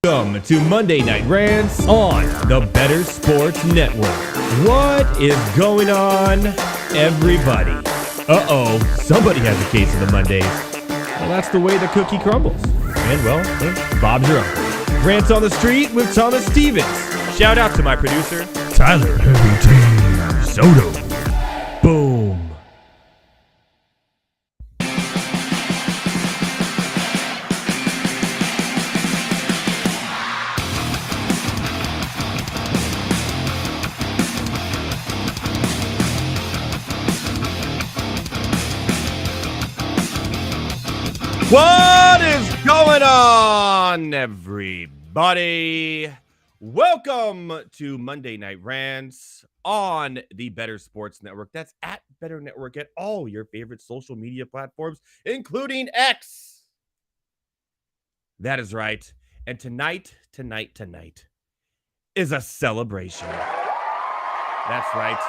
Welcome to Monday Night Rants on the Bettor Sports Network. What is going on, everybody? Somebody has a case of the Mondays. Well, that's the way the cookie crumbles. And, well, Bob's your uncle. Rants on the Street with Thomas Stevens. Shout out to my producer, Tyler Heavy T. Soto. Boom. What is going on, everybody? Welcome to Monday Night Rants on the Bettor Sports Network. That's at Bettor Network at all your favorite social media platforms, including X. That is right. And tonight is a celebration. That's right.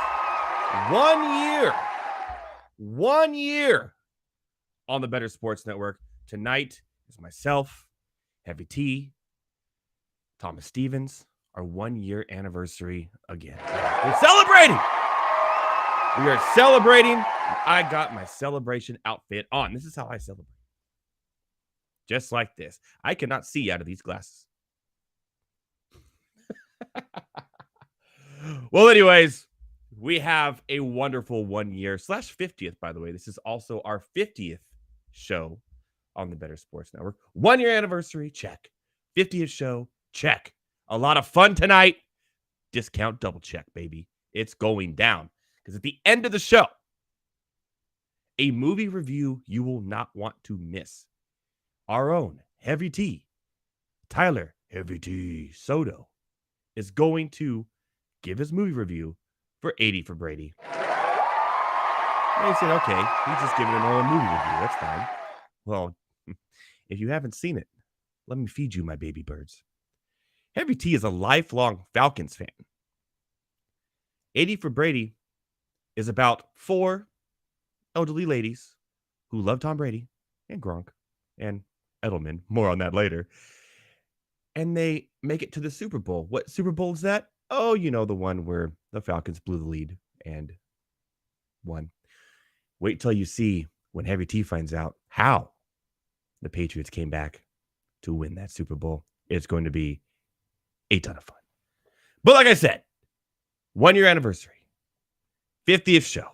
1 year on the Bettor Sports Network. Tonight is myself, Heavy T, Thomas Stevens, our 1 year anniversary again. We're celebrating. We are celebrating. I got my celebration outfit on. This is how I celebrate. Just like this. I cannot see out of these glasses. Well, anyways, we have a wonderful 1 year / 50th, by the way. This is also our 50th show on the Bettor Sports Network. 1 year anniversary, check. 50th show, check. A lot of fun tonight. Discount double check, baby. It's going down. Because at the end of the show, a movie review you will not want to miss. Our own Heavy T, Tyler Heavy T Soto, is going to give his movie review for 80 for Brady. They said, okay, he's just giving a normal movie review. That's fine. Well, if you haven't seen it, let me feed you my baby birds. Heavy T is a lifelong Falcons fan. 80 for Brady is about 4 elderly ladies who love Tom Brady and Gronk and Edelman. More on that later. And they make it to the Super Bowl. What Super Bowl is that? Oh, you know, the one where the Falcons blew the lead and won. Wait till you see when Heavy T finds out how the Patriots came back to win that Super Bowl. It's going to be a ton of fun. But like I said, 1 year anniversary, 50th show.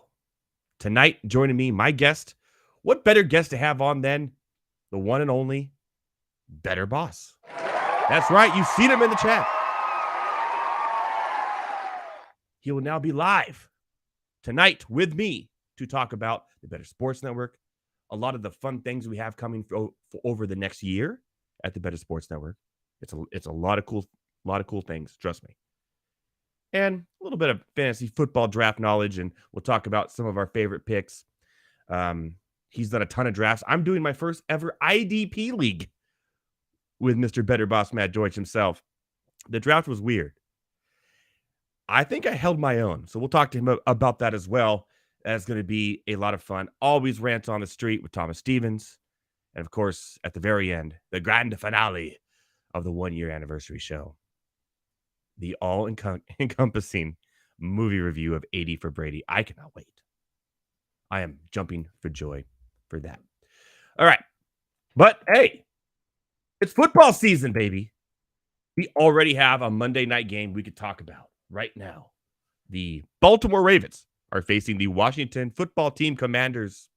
Tonight, joining me, my guest. What better guest to have on than the one and only Bettor Boss? That's right. You've seen him in the chat. He will now be live tonight with me to talk about the Bettor Sports Network, a lot of the fun things we have coming for over the next year at the Bettor Sports Network. It's a lot of cool things, trust me. And a little bit of fantasy football draft knowledge, and we'll talk about some of our favorite picks. He's done a ton of drafts. I'm doing my first ever IDP league with Mr. Bettor Boss Matt Deutsch himself. The draft was weird. I think I held my own, so we'll talk to him about that as well. That's going to be a lot of fun. Always Rants on the Street with Thomas Stevens. And, of course, at the very end, the grand finale of the 1 year anniversary show. The all-encompassing movie review of 80 for Brady. I cannot wait. I am jumping for joy for that. All right. But, hey, it's football season, baby. We already have a Monday night game we could talk about right now. The Baltimore Ravens are facing the Washington football team Commanders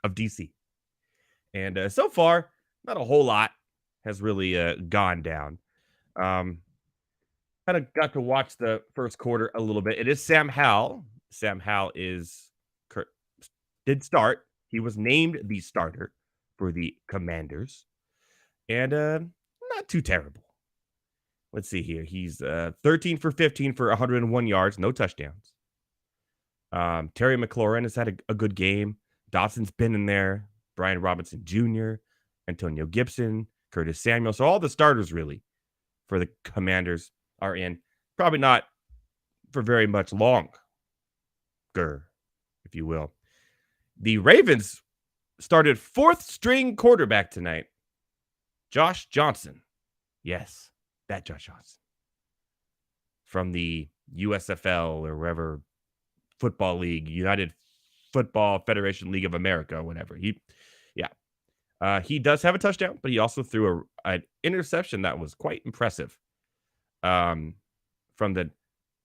of DC. And so far, not a whole lot has really gone down. Kind of got to watch the first quarter a little bit. It is Sam Howell. Sam Howell did start. He was named the starter for the Commanders. And not too terrible. Let's see here. He's 13 for 15 for 101 yards, no touchdowns. Terry McLaurin has had a good game. Dotson's been in there. Brian Robinson Jr., Antonio Gibson, Curtis Samuel. So all the starters really for the Commanders are in. Probably not for very much longer, if you will. The Ravens started fourth string quarterback tonight, Josh Johnson. Yes, that Josh Johnson. From the USFL or wherever football league, United Football Federation League of America, or whatever. He does have a touchdown, but he also threw an interception that was quite impressive from the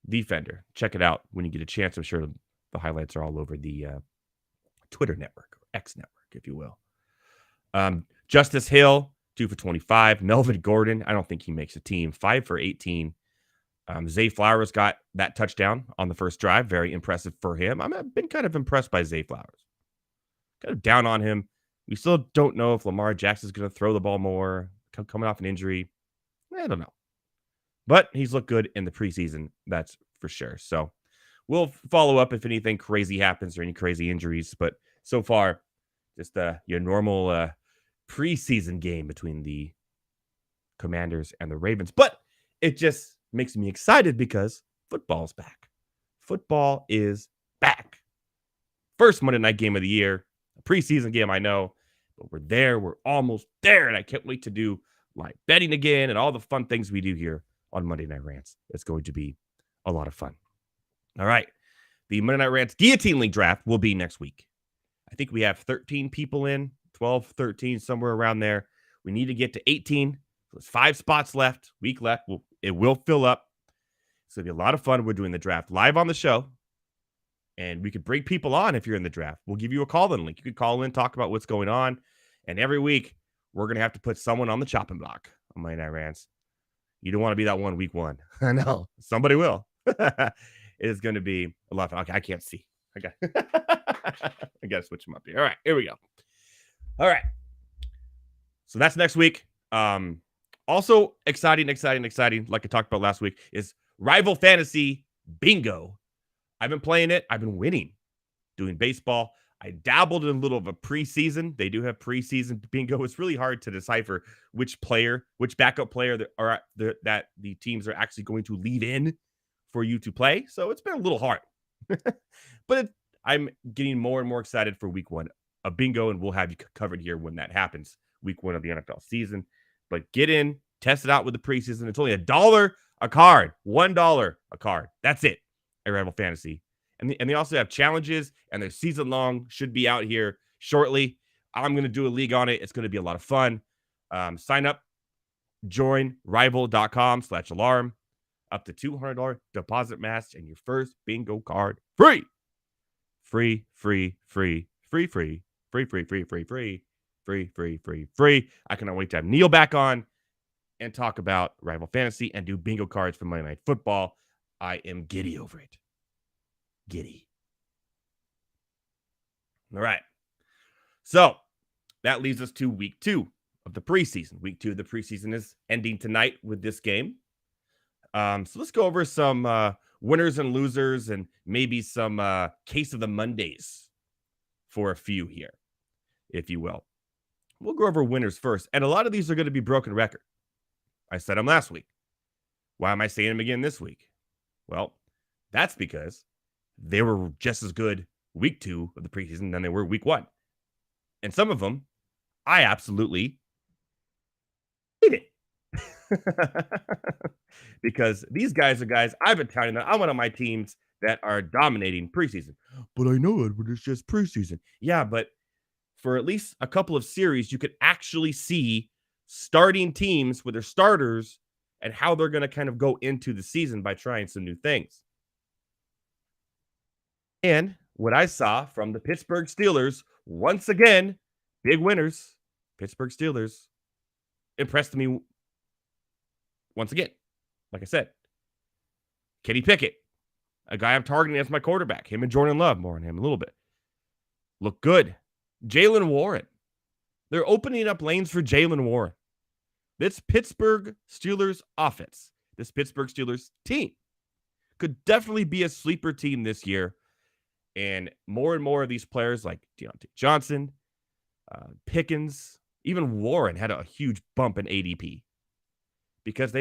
defender. Check it out when you get a chance. I'm sure the highlights are all over the Twitter network, or X network, if you will. Justice Hill, 2 for 25. Melvin Gordon, I don't think he makes a team, 5 for 18. Zay Flowers got that touchdown on the first drive. Very impressive for him. I've been kind of impressed by Zay Flowers. Kind of down on him. We still don't know if Lamar Jackson's going to throw the ball more, coming off an injury. I don't know. But he's looked good in the preseason, that's for sure. So we'll follow up if anything crazy happens or any crazy injuries. But so far, just your normal preseason game between the Commanders and the Ravens. But it just makes me excited because football's back. Football is back. First Monday night game of the year. A preseason game, I know. But we're there. We're almost there. And I can't wait to do live betting again and all the fun things we do here on Monday Night Rants. It's going to be a lot of fun. All right. The Monday Night Rants Guillotine League draft will be next week. I think we have 13 people in, 12, 13, somewhere around there. We need to get to 18. There's 5 spots left, week left. It will fill up. It's going to be a lot of fun. We're doing the draft live on the show. And we could bring people on if you're in the draft. We'll give you a call-in link. You could call in, talk about what's going on. And every week, we're going to have to put someone on the chopping block on Monday Night Rants. You don't want to be that one week 1. I know. Somebody will. It is going to be a lot of fun. Okay, I can't see. I got to switch them up here. All right, here we go. All right. So that's next week. Also exciting, like I talked about last week, is Rival Fantasy Bingo. I've been playing it. I've been winning, doing baseball. I dabbled in a little of a preseason. They do have preseason bingo. It's really hard to decipher which backup player that the teams are actually going to leave in for you to play. So it's been a little hard. But I'm getting more and more excited for week 1 of bingo, and we'll have you covered here when that happens, week 1 of the NFL season. But get in, test it out with the preseason. It's only $1 a card, $1 a card. That's it at Rival Fantasy. And they also have challenges, and their season long should be out here shortly. I'm going to do a league on it. It's going to be a lot of fun. Sign up, join rival.com/alarm. Up to $200 deposit match, and your first bingo card free. Free. I cannot wait to have Neil back on and talk about Rival Fantasy and do bingo cards for Monday Night Football. I am giddy over it. Giddy. All right. So that leads us to week 2 of the preseason. Week 2 of the preseason is ending tonight with this game. So let's go over some winners and losers and maybe some case of the Mondays for a few here, if you will. We'll go over winners first. And a lot of these are going to be broken record. I said them last week. Why am I saying them again this week? Well, that's because they were just as good week 2 of the preseason than they were week 1. And some of them, I absolutely hate it. Because these guys are guys I've been touting that I'm one of my teams that are dominating preseason. But I know, Edward, it's just preseason. Yeah, but for at least a couple of series, you could actually see starting teams with their starters and how they're going to kind of go into the season by trying some new things. And what I saw from the Pittsburgh Steelers, once again, big winners, Pittsburgh Steelers, impressed me once again. Like I said, Kenny Pickett, a guy I'm targeting as my quarterback. Him and Jordan Love, more on him a little bit. Look good. Jaylen Warren. They're opening up lanes for Jaylen Warren. This Pittsburgh Steelers offense, this Pittsburgh Steelers team, could definitely be a sleeper team this year. And more of these players like Deontay Johnson, Pickens, even Warren had a huge bump in ADP because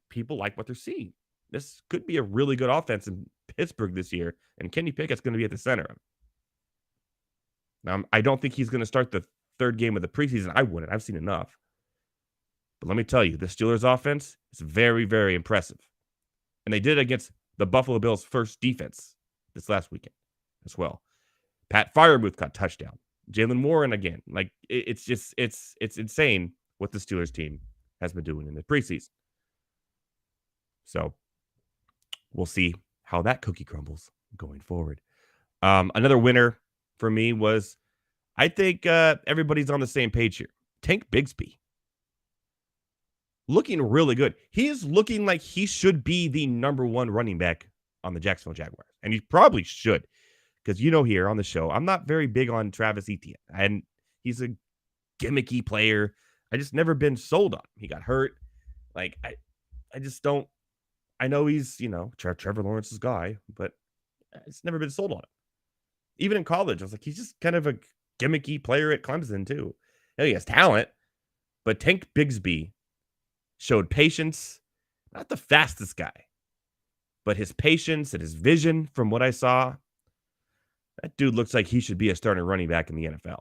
people like what they're seeing. This could be a really good offense in Pittsburgh this year, and Kenny Pickett's going to be at the center of it. I don't think he's going to start the third game of the preseason. I wouldn't. I've seen enough. But let me tell you, the Steelers offense is very, very impressive. And they did it against the Buffalo Bills' first defense this last weekend as well. Pat Freiermuth got touchdown. Jalen Warren again. Like, it's insane what the Steelers team has been doing in the preseason. So we'll see how that cookie crumbles going forward. Another winner for me was, I think everybody's on the same page here. Tank Bigsby. Looking really good. He is looking like he should be the number one running back on the Jacksonville Jaguars. And he probably should. Because here on the show, I'm not very big on Travis Etienne. And he's a gimmicky player. I just never been sold on him. He got hurt. Like, I just don't. I know he's, Trevor Lawrence's guy, but it's never been sold on him. Even in college, I was like, he's just kind of a gimmicky player at Clemson, too. He has talent, but Tank Bigsby showed patience. Not the fastest guy, but his patience and his vision from what I saw. That dude looks like he should be a starting running back in the NFL.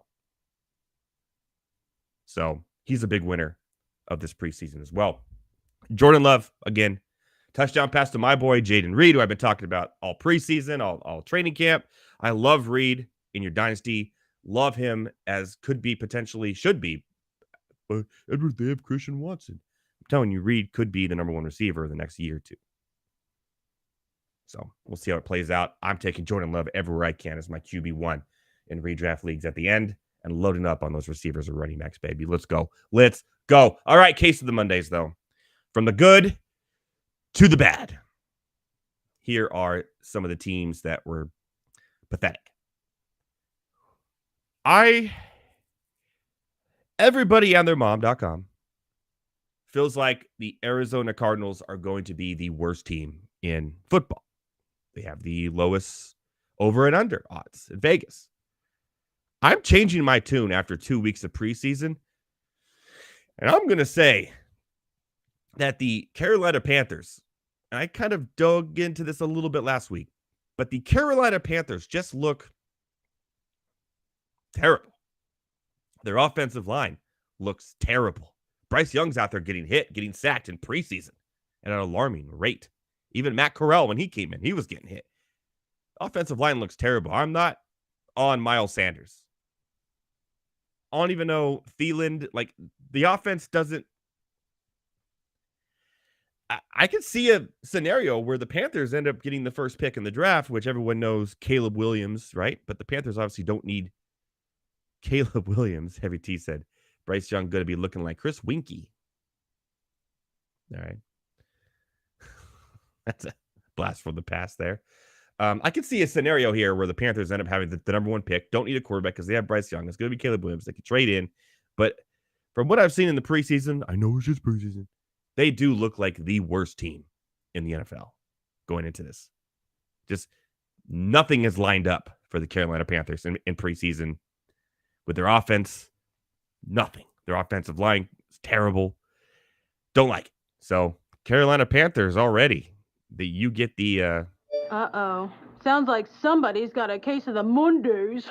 So he's a big winner of this preseason as well. Jordan Love, again, touchdown pass to my boy, Jaden Reed, who I've been talking about all preseason, all training camp. I love Reed in your dynasty. Love him as should be. Edward, they have Christian Watson. I'm telling you, Reed could be the number one receiver in the next year or two. So we'll see how it plays out. I'm taking Jordan Love everywhere I can as my QB1 in redraft leagues at the end and loading up on those receivers or running backs, baby. Let's go. Let's go. All right, case of the Mondays, though. From the good to the bad. Here are some of the teams that were pathetic. Everybody on their mom.com feels like the Arizona Cardinals are going to be the worst team in football. They have the lowest over and under odds in Vegas. I'm changing my tune after 2 weeks of preseason. And I'm going to say that the Carolina Panthers, and I kind of dug into this a little bit last week, but the Carolina Panthers just look terrible. Their offensive line looks terrible. Bryce Young's out there getting hit, getting sacked in preseason at an alarming rate. Even Matt Corral, when he came in, he was getting hit. Offensive line looks terrible. I'm not on Miles Sanders. I don't even know Thielen. Like, the offense doesn't. I could see a scenario where the Panthers end up getting the first pick in the draft, which everyone knows Caleb Williams, right? But the Panthers obviously don't need Caleb Williams. Heavy T said, Bryce Young going to be looking like Chris Winkie. All right. That's a blast from the past there. I could see a scenario here where the Panthers end up having the number one pick. Don't need a quarterback because they have Bryce Young. It's going to be Caleb Williams. They can trade in. But from what I've seen in the preseason, I know it's just preseason, they do look like the worst team in the NFL going into this. Just nothing is lined up for the Carolina Panthers in preseason with their offense. Nothing. Their offensive line is terrible. Don't like it. So Carolina Panthers already. You get the... Uh-oh. Sounds like somebody's got a case of the Mondays.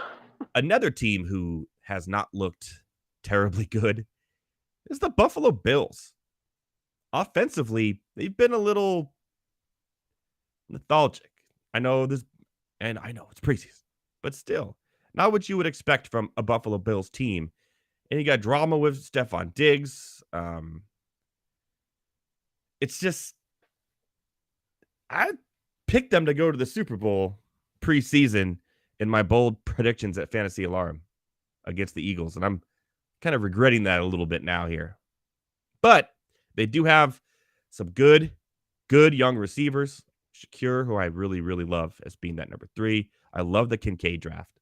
Another team who has not looked terribly good is the Buffalo Bills. Offensively, they've been a little lethargic. I know it's preseason, but still, not what you would expect from a Buffalo Bills team. And you got drama with Stephon Diggs. It's just, I picked them to go to the Super Bowl preseason in my bold predictions at Fantasy Alarm against the Eagles. And I'm kind of regretting that a little bit now here. But they do have some good young receivers. Shakir, who I really, really love as being that number 3. I love the Kincaid draft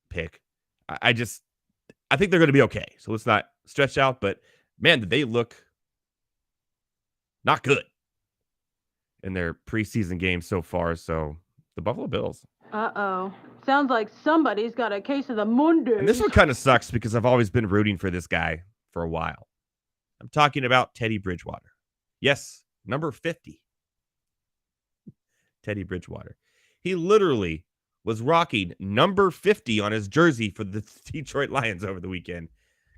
pick. I think they're going to be okay. So let's not stretch out. But, man, did they look not good in their preseason games so far. So the Buffalo Bills. Uh-oh. Sounds like somebody's got a case of the Mondays. And this one kind of sucks because I've always been rooting for this guy for a while. I'm talking about Teddy Bridgewater. Yes, number 50. Teddy Bridgewater. He literally was rocking number 50 on his jersey for the Detroit Lions over the weekend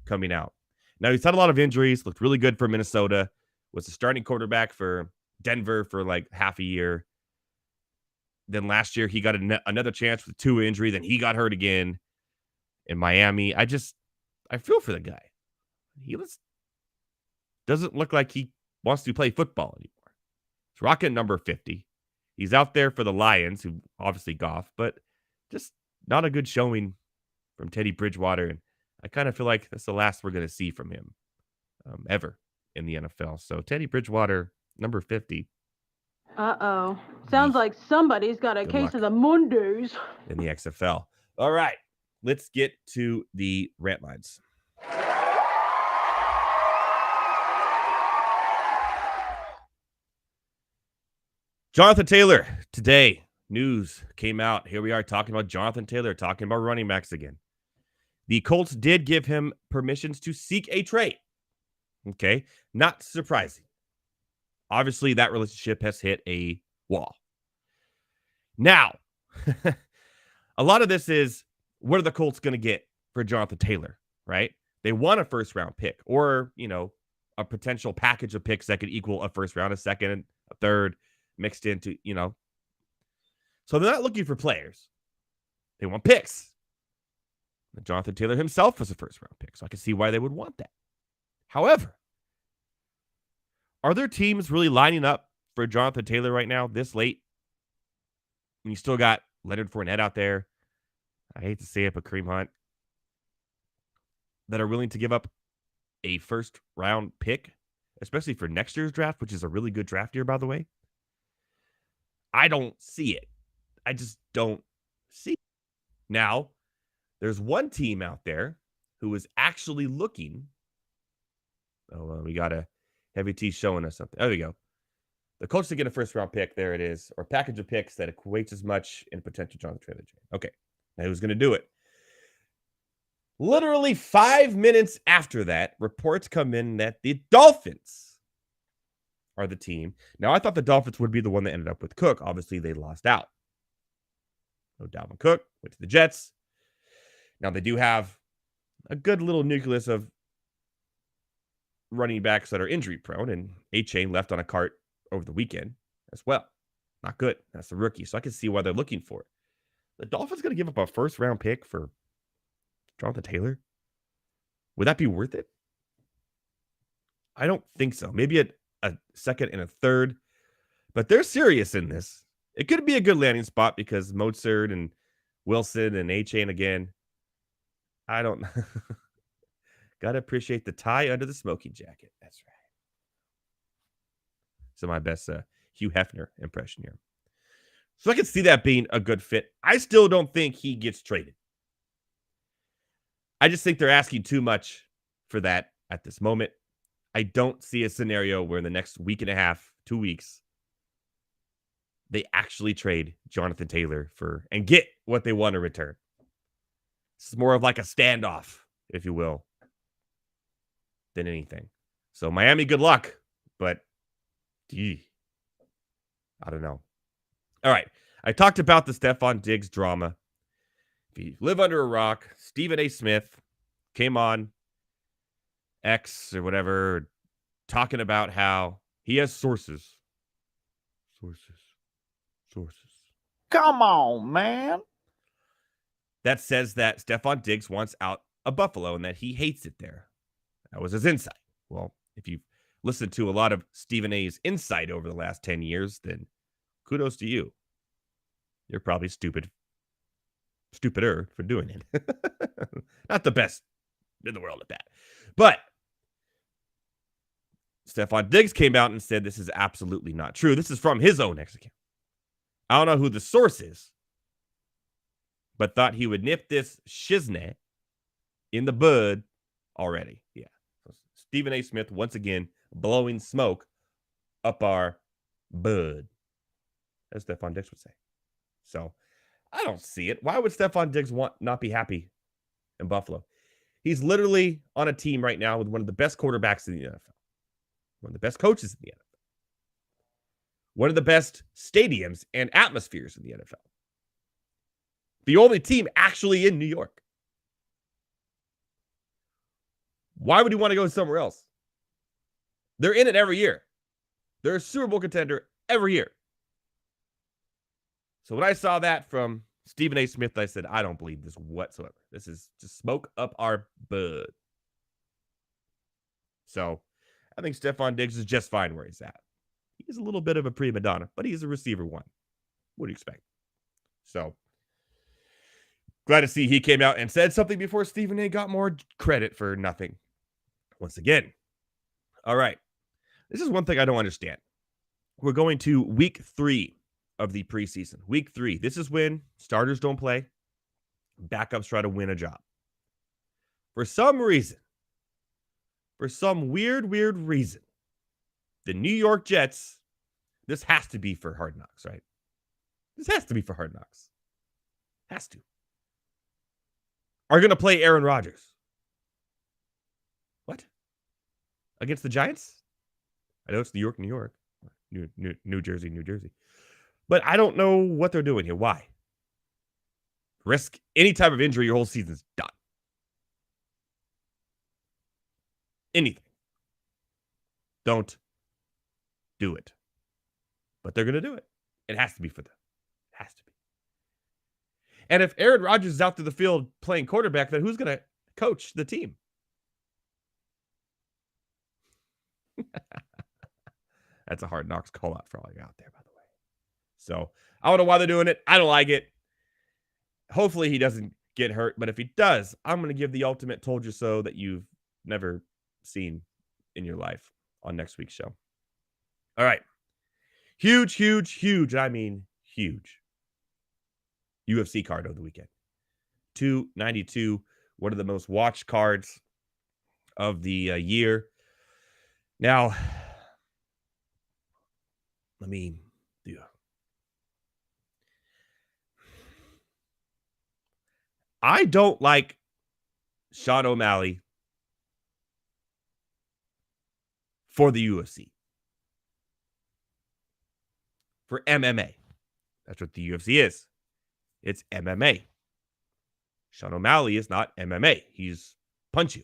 coming out. Now, he's had a lot of injuries, looked really good for Minnesota, was the starting quarterback for Denver for like half a year. Then last year, he got another chance with Tua injury. Then he got hurt again in Miami. I feel for the guy. He doesn't look like he wants to play football anymore. He's rocking number 50. He's out there for the Lions, who obviously Goff, but just not a good showing from Teddy Bridgewater. And I kind of feel like that's the last we're going to see from him ever in the NFL. So Teddy Bridgewater, number 50. Uh-oh. Sounds like somebody's got a Good case luck. of the Mondays. In the XFL. All right, let's get to the rant lines. Jonathan Taylor, today, news came out. Here we are talking about Jonathan Taylor, talking about running backs again. The Colts did give him permissions to seek a trade. Okay, not surprising. Obviously, that relationship has hit a wall. Now, a lot of this is, what are the Colts going to get for Jonathan Taylor, right? They want a first-round pick or, a potential package of picks that could equal a first round, a second, a third, mixed into, So they're not looking for players. They want picks. Jonathan Taylor himself was a first-round pick, so I can see why they would want that. However, are there teams really lining up for Jonathan Taylor right now, this late? When you still got Leonard Fournette out there, I hate to say it, but Kareem Hunt, that are willing to give up a first-round pick, especially for next year's draft, which is a really good draft year, by the way? I don't see it. I just don't see it. Now, there's one team out there who is actually looking. Oh, well, we got a Heavy T showing us something. There we go. The Colts to get a first-round pick, there it is, or package of picks that equates as much in potential Jonathan Taylor. Okay, now who's going to do it? Literally 5 minutes after that, reports come in that the Dolphins are the team. Now, I thought the Dolphins would be the one that ended up with Cook. Obviously, they lost out. No Dalvin Cook went to the Jets. Now, they do have a good little nucleus of running backs that are injury-prone, and A-Chain left on a cart over the weekend as well. Not good. That's the rookie, so I can see why they're looking for it. The Dolphins going to give up a first-round pick for Jonathan Taylor? Would that be worth it? I don't think so. Maybe a second and a third, but they're serious in this. It could be a good landing spot because Mozart and Wilson and A-Chain again. I don't know. Got to appreciate the tie under the smoking jacket. That's right. So my best Hugh Hefner impression here. So I can see that being a good fit. I still don't think he gets traded. I just think they're asking too much for that at this moment. I don't see a scenario where in the next week and a half, 2 weeks, they actually trade Jonathan Taylor for and get what they want to return. It's more of like a standoff, if you will, than anything. So Miami, good luck, but I don't know. All right. I talked about the Stephon Diggs drama. If you live under a rock, Stephen A. Smith came on X or whatever, talking about how he has sources. Come on, man. That says that Stephon Diggs wants out of Buffalo and that he hates it there. That was his insight. Well, if you've listened to a lot of Stephen A.'s insight over the last 10 years, then kudos to you. You're probably stupider for doing it. Not the best in the world at that. But Stephon Diggs came out and said this is absolutely not true. This is from his own X account. I don't know who the source is, but thought he would nip this shiznit in the bud already. Yeah. So Stephen A. Smith, once again, blowing smoke up our bud, as Stephon Diggs would say. So I don't see it. Why would Stephon Diggs not be happy in Buffalo? He's literally on a team right now with one of the best quarterbacks in the NFL, one of the best coaches in the NFL, one of the best stadiums and atmospheres in the NFL. The only team actually in New York. Why would he want to go somewhere else? They're in it every year. They're a Super Bowl contender every year. So when I saw that from Stephen A. Smith, I said, I don't believe this whatsoever. This is just smoke up our butt. So I think Stephon Diggs is just fine where he's at. He's a little bit of a prima donna, but he's a receiver one. What do you expect? So glad to see he came out and said something before Stephen A. got more credit for nothing. Once again. All right. This is one thing I don't understand. We're going to week 3 of the preseason. Week 3. This is when starters don't play. Backups try to win a job. For some reason, for some weird reason, the New York Jets, this has to be for Hard Knocks, right? This has to be for Hard Knocks. Has to. Are going to play Aaron Rodgers. What? Against the Giants? I know it's New York, New Jersey. But I don't know what they're doing here. Why? Risk any type of injury, your whole season's done. Anything. Don't do it. But they're going to do it. It has to be for them. It has to be. And if Aaron Rodgers is out to the field playing quarterback, then who's going to coach the team? That's a Hard Knocks call out for all you out there, by the way. So I don't know why they're doing it. I don't like it. Hopefully he doesn't get hurt. But if he does, I'm going to give the ultimate told you so that you've never seen in your life on next week's show. All right. Huge. I mean, huge. UFC card of the weekend. 292. One of the most watched cards of the year. Now, let me do. I don't like Sean O'Malley for the UFC. For MMA. That's what the UFC is. It's MMA. Sean O'Malley is not MMA. He's punch you.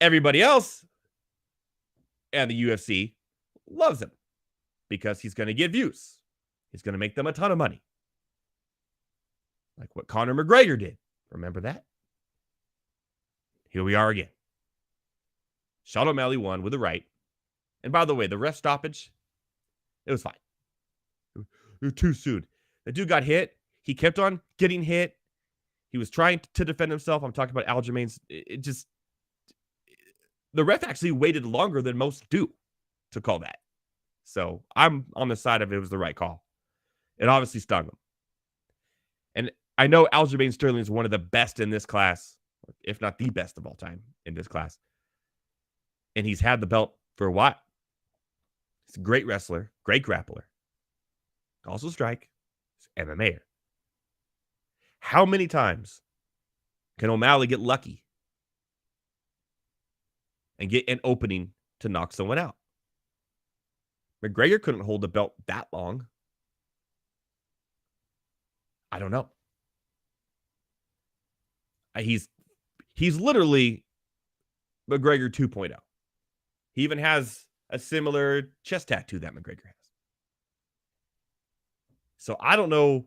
Everybody else and the UFC loves him because he's going to get views. He's going to make them a ton of money. Like what Conor McGregor did. Remember that? Here we are again. Sean O'Malley won with the right. And by the way, the ref stoppage, it was fine. It was too soon. The dude got hit. He kept on getting hit. He was trying to defend himself. I'm talking about Aljamain's. The ref actually waited longer than most do to call that. So I'm on the side of it was the right call. It obviously stung him. And I know Aljamain Sterling is one of the best in this class, if not the best of all time in this class. And he's had the belt for a while. He's a great wrestler, great grappler. Also strike. He's MMA'er. How many times can O'Malley get lucky and get an opening to knock someone out? McGregor couldn't hold the belt that long. I don't know. He's literally McGregor 2.0. He even has a similar chest tattoo that McGregor has. So I don't know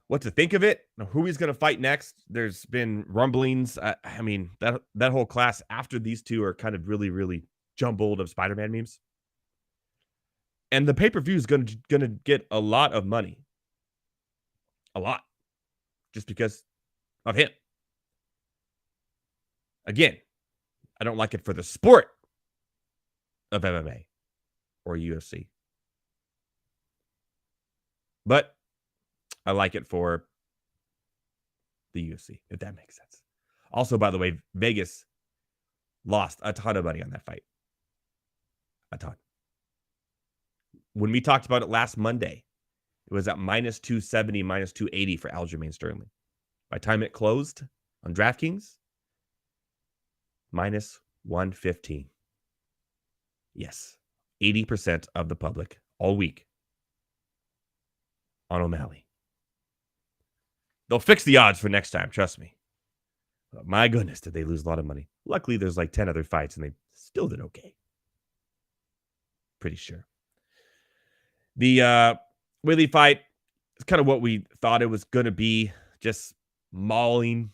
what to think of it, who he's going to fight next. There's been rumblings. I mean, that whole class after these two are kind of really jumbled of Spider-Man memes. And the pay-per-view is going to get a lot of money. A lot. Just because of him. Again, I don't like it for the sport of MMA or UFC. But I like it for the UFC, if that makes sense. Also, by the way, Vegas lost a ton of money on that fight. A ton. When we talked about it last Monday, it was at minus 270, minus 280 for Aljamain Sterling. By the time it closed on DraftKings, minus 115. Yes, 80% of the public all week on O'Malley. They'll fix the odds for next time, trust me. But my goodness, did they lose a lot of money. Luckily, there's like 10 other fights, and they still did okay. Pretty sure. The Willie fight is kind of what we thought it was going to be. Just mauling,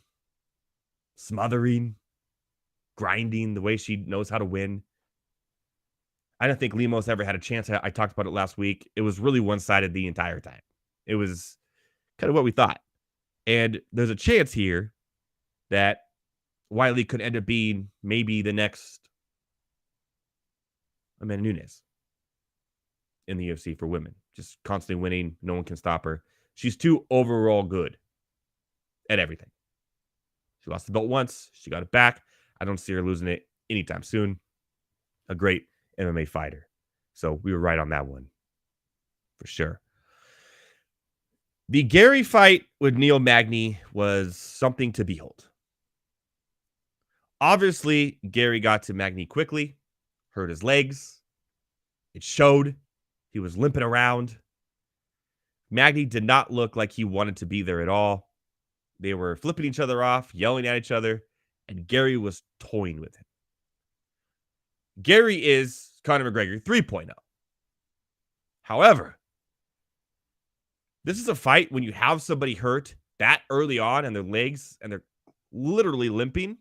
smothering, grinding the way she knows how to win. I don't think Lemos ever had a chance. I talked about it last week. It was really one-sided the entire time. It was kind of what we thought. And there's a chance here that Wiley could end up being maybe the next Amanda Nunes in the UFC for women. Just constantly winning. No one can stop her. She's too overall good at everything. She lost the belt once. She got it back. I don't see her losing it anytime soon. A great MMA fighter. So we were right on that one. For sure. The Gary fight with Neil Magny was something to behold. Obviously, Gary got to Magny quickly. Hurt his legs. It showed. He was limping around. Magny did not look like he wanted to be there at all. They were flipping each other off, yelling at each other, and Gary was toying with him. Gary is Conor McGregor 3.0. However, this is a fight when you have somebody hurt that early on and their legs and they're literally limping.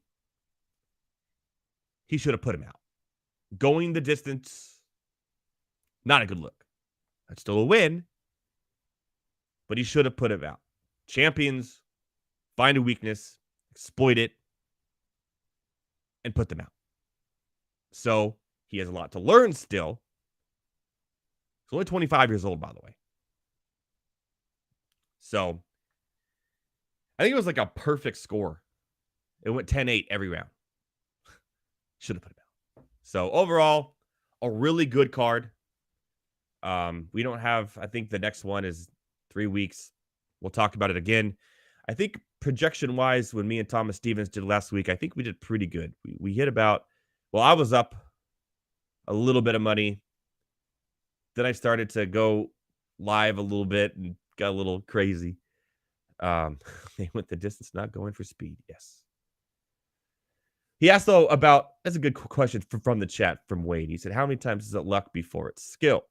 He should have put him out. Going the distance, not a good look. That's still a win, but he should have put him out. Champions find a weakness, exploit it, and put them out. So he has a lot to learn still. He's only 25 years old, by the way. So I think it was like a perfect score. It went 10-8 every round. Should have put him out. So overall, a really good card. We don't have, I think the next one is 3 weeks. We'll talk about it again. I think projection-wise, when me and Thomas Stevens did last week, I think we did pretty good. We hit about, well, I was up a little bit of money. Then I started to go live a little bit and got a little crazy. They went the distance, not going for speed. Yes. He asked, though, about, that's a good question from the chat from Wade. He said, how many times is it luck before it's skill?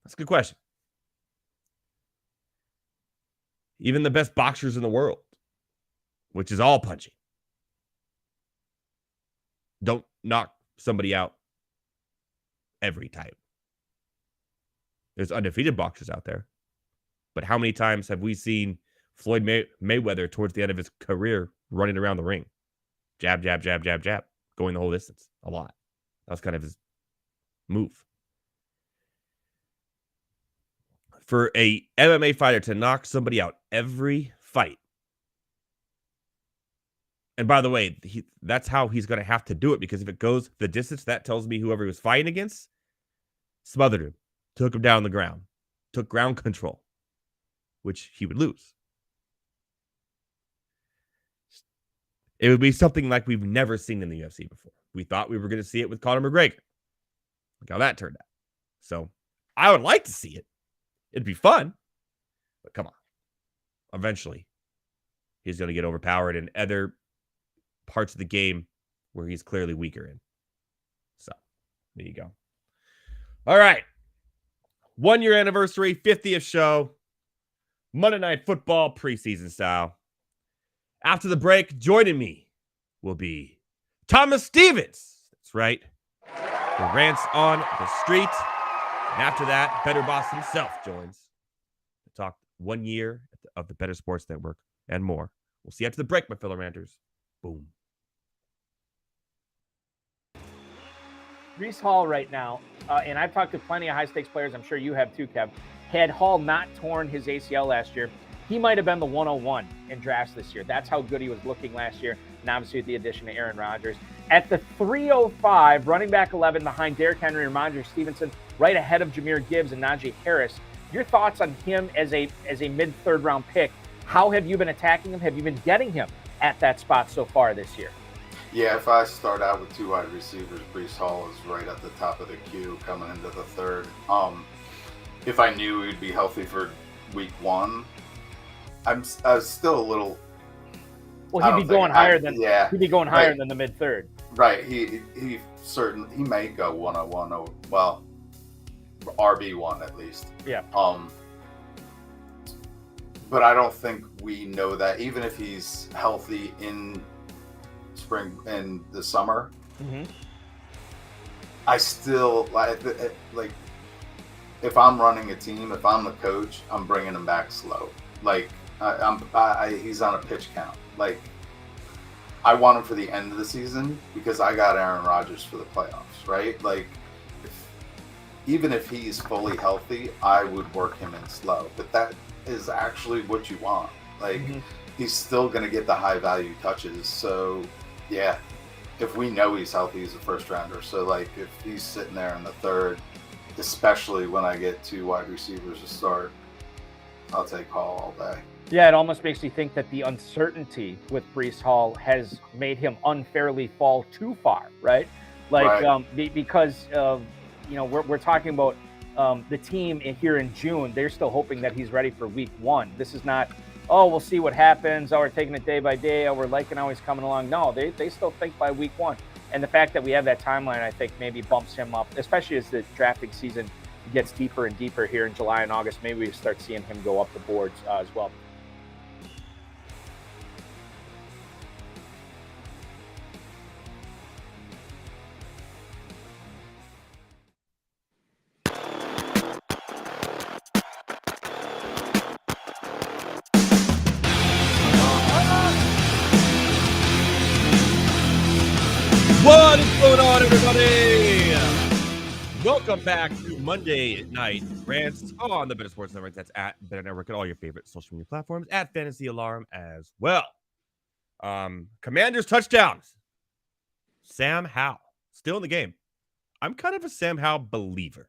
That's a good question. Even the best boxers in the world, which is all punching, don't knock somebody out every time. There's undefeated boxers out there. But how many times have we seen Floyd Mayweather towards the end of his career running around the ring? Jab, jab, jab, jab, jab. Going the whole distance. A lot. That was kind of his move. For a MMA fighter to knock somebody out every fight. And by the way, that's how he's going to have to do it, because if it goes the distance, that tells me whoever he was fighting against smothered him, took him down the ground, took ground control, which he would lose. It would be something like we've never seen in the UFC before. We thought we were going to see it with Conor McGregor. Look how that turned out. So I would like to see it. It'd be fun. But come on. Eventually, he's going to get overpowered in other parts of the game where he's clearly weaker in. So there you go. All right. 1 year anniversary, 50th show. Monday Night Football preseason style. After the break, joining me will be Thomas Stevens. That's right. The Rants on the Street. And after that, Bettor Boss himself joins to talk 1 year of the Bettor Sports Network and more. We'll see you after the break, my fellow ranters. Boom. Breece Hall right now, and I've talked to plenty of high-stakes players, I'm sure you have too, Kev. Had Hall not torn his ACL last year, he might have been the 101 in drafts this year. That's how good he was looking last year, and obviously with the addition of Aaron Rodgers. At the 305, running back 11 behind Derrick Henry and Ramondre Stevenson, right ahead of Jahmyr Gibbs and Najee Harris. Your thoughts on him as a mid-third round pick? How have you been attacking him? Have you been getting him at that spot so far this year? Yeah, if I start out with two wide receivers, Breece Hall is right at the top of the queue coming into the third. if I knew he'd be healthy for week 1, I was still a little. Well, he'd be going higher than the mid third. Right. He may go 101 or well, RB1 at least. Yeah. But I don't think we know that even if he's healthy in spring and the summer. Mm-hmm. I still like if I'm running a team, if I'm the coach, I'm bringing him back slow. Like he's on a pitch count. Like I want him for the end of the season because I got Aaron Rodgers for the playoffs, right? Like even if he's fully healthy, I would work him in slow. But that is actually what you want. Like he's still going to get the high value touches. So yeah. If we know he's healthy, he's a first rounder. So, like, if he's sitting there in the third, especially when I get 2 wide receivers to start, I'll take Hall all day. Yeah, it almost makes me think that the uncertainty with Breece Hall has made him unfairly fall too far, right? Like, right. Because we're talking about the team here in June. They're still hoping that he's ready for week 1. This is not, we'll see what happens. We're taking it day by day. We're liking how he's coming along. No, they still think by week 1. And the fact that we have that timeline, I think, maybe bumps him up, especially as the drafting season gets deeper and deeper here in July and August. Maybe we start seeing him go up the boards as well. What is going on, everybody? Welcome back to Monday Night Rants on the Bettor Sports Network. That's at Bettor Network and all your favorite social media platforms, at Fantasy Alarm as well. Commanders touchdowns. Sam Howell still in the game. I'm kind of a Sam Howell believer.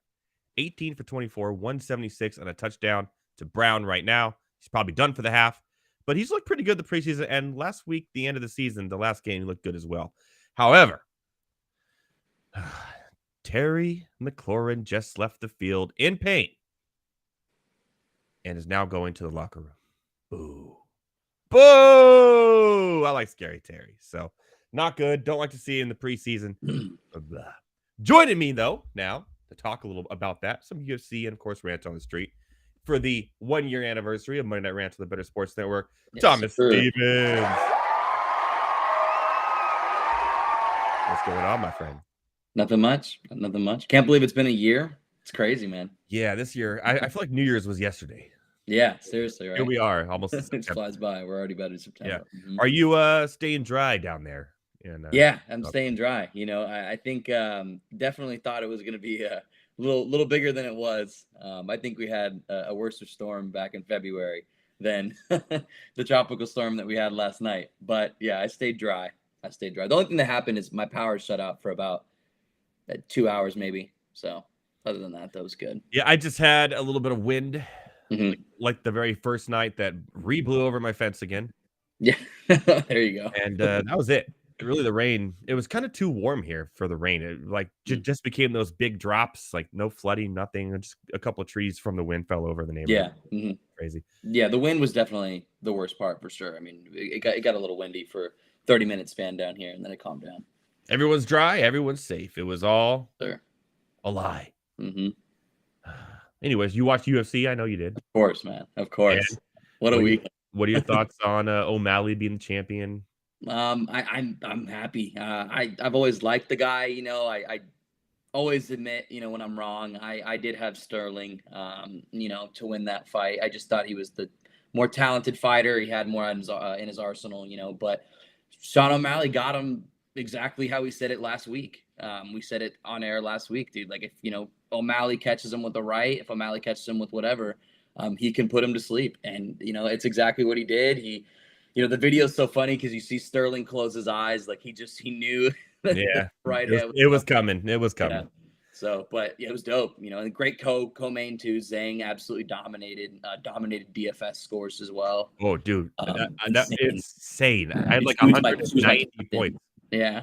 18 for 24, 176 on a touchdown to Brown right now. He's probably done for the half, but he's looked pretty good the preseason. And last week, the end of the season, the last game, he looked good as well. However, Terry McLaurin just left the field in pain and is now going to the locker room. Boo. Boo! I like Scary Terry. So, not good. Don't like to see it in the preseason. Joining me, though, now to talk a little about that, some UFC and, of course, Rants on the Street for the 1-year anniversary of Monday Night Rants on the Bettor Sports Network, yes, Thomas Stevens. What's going on, my friend? Nothing much. Can't believe it's been a year. It's crazy, man. Yeah, this year. I feel like New Year's was yesterday. Yeah, seriously, right? Here we are, almost. It flies by. We're already about in September. Yeah. Mm-hmm. Are you staying dry down there? Yeah, I'm staying dry. I think definitely thought it was going to be a little bigger than it was. I think we had a worse storm back in February than the tropical storm that we had last night. But yeah, I stayed dry. The only thing that happened is my power shut out for about 2 hours maybe. So other than that was good. Yeah, I just had a little bit of wind, like the very first night that blew over my fence again. Yeah, there you go. And that was it. Really, the rain, it was kind of too warm here for the rain. It just became those big drops, like no flooding, nothing. Just a couple of trees from the wind fell over the neighborhood. Yeah. Mm-hmm. Crazy. Yeah, the wind was definitely the worst part for sure. I mean, it got a little windy for 30-minute span down here, and then it calmed down. Everyone's dry. Everyone's safe. It was all a lie. Mm-hmm. Anyways, you watched UFC? I know you did. Of course, man. Of course. And what a week. What are your thoughts on O'Malley being the champion? I'm happy. I've always liked the guy. I always admit, when I'm wrong. I did have Sterling, to win that fight. I just thought he was the more talented fighter. He had more in his arsenal, but Sean O'Malley got him exactly how we said it last week. We said it on air last week, dude. Like if O'Malley catches him with the right, if O'Malley catches him with whatever, he can put him to sleep. And it's exactly what he did. He, the video is so funny because you see Sterling close his eyes, like he knew. Yeah, right. It was coming. Yeah. So, but yeah, it was dope. And great co-main too. Zhang absolutely dominated DFS scores as well. Oh, dude, that's insane. I had like 190 points. Yeah.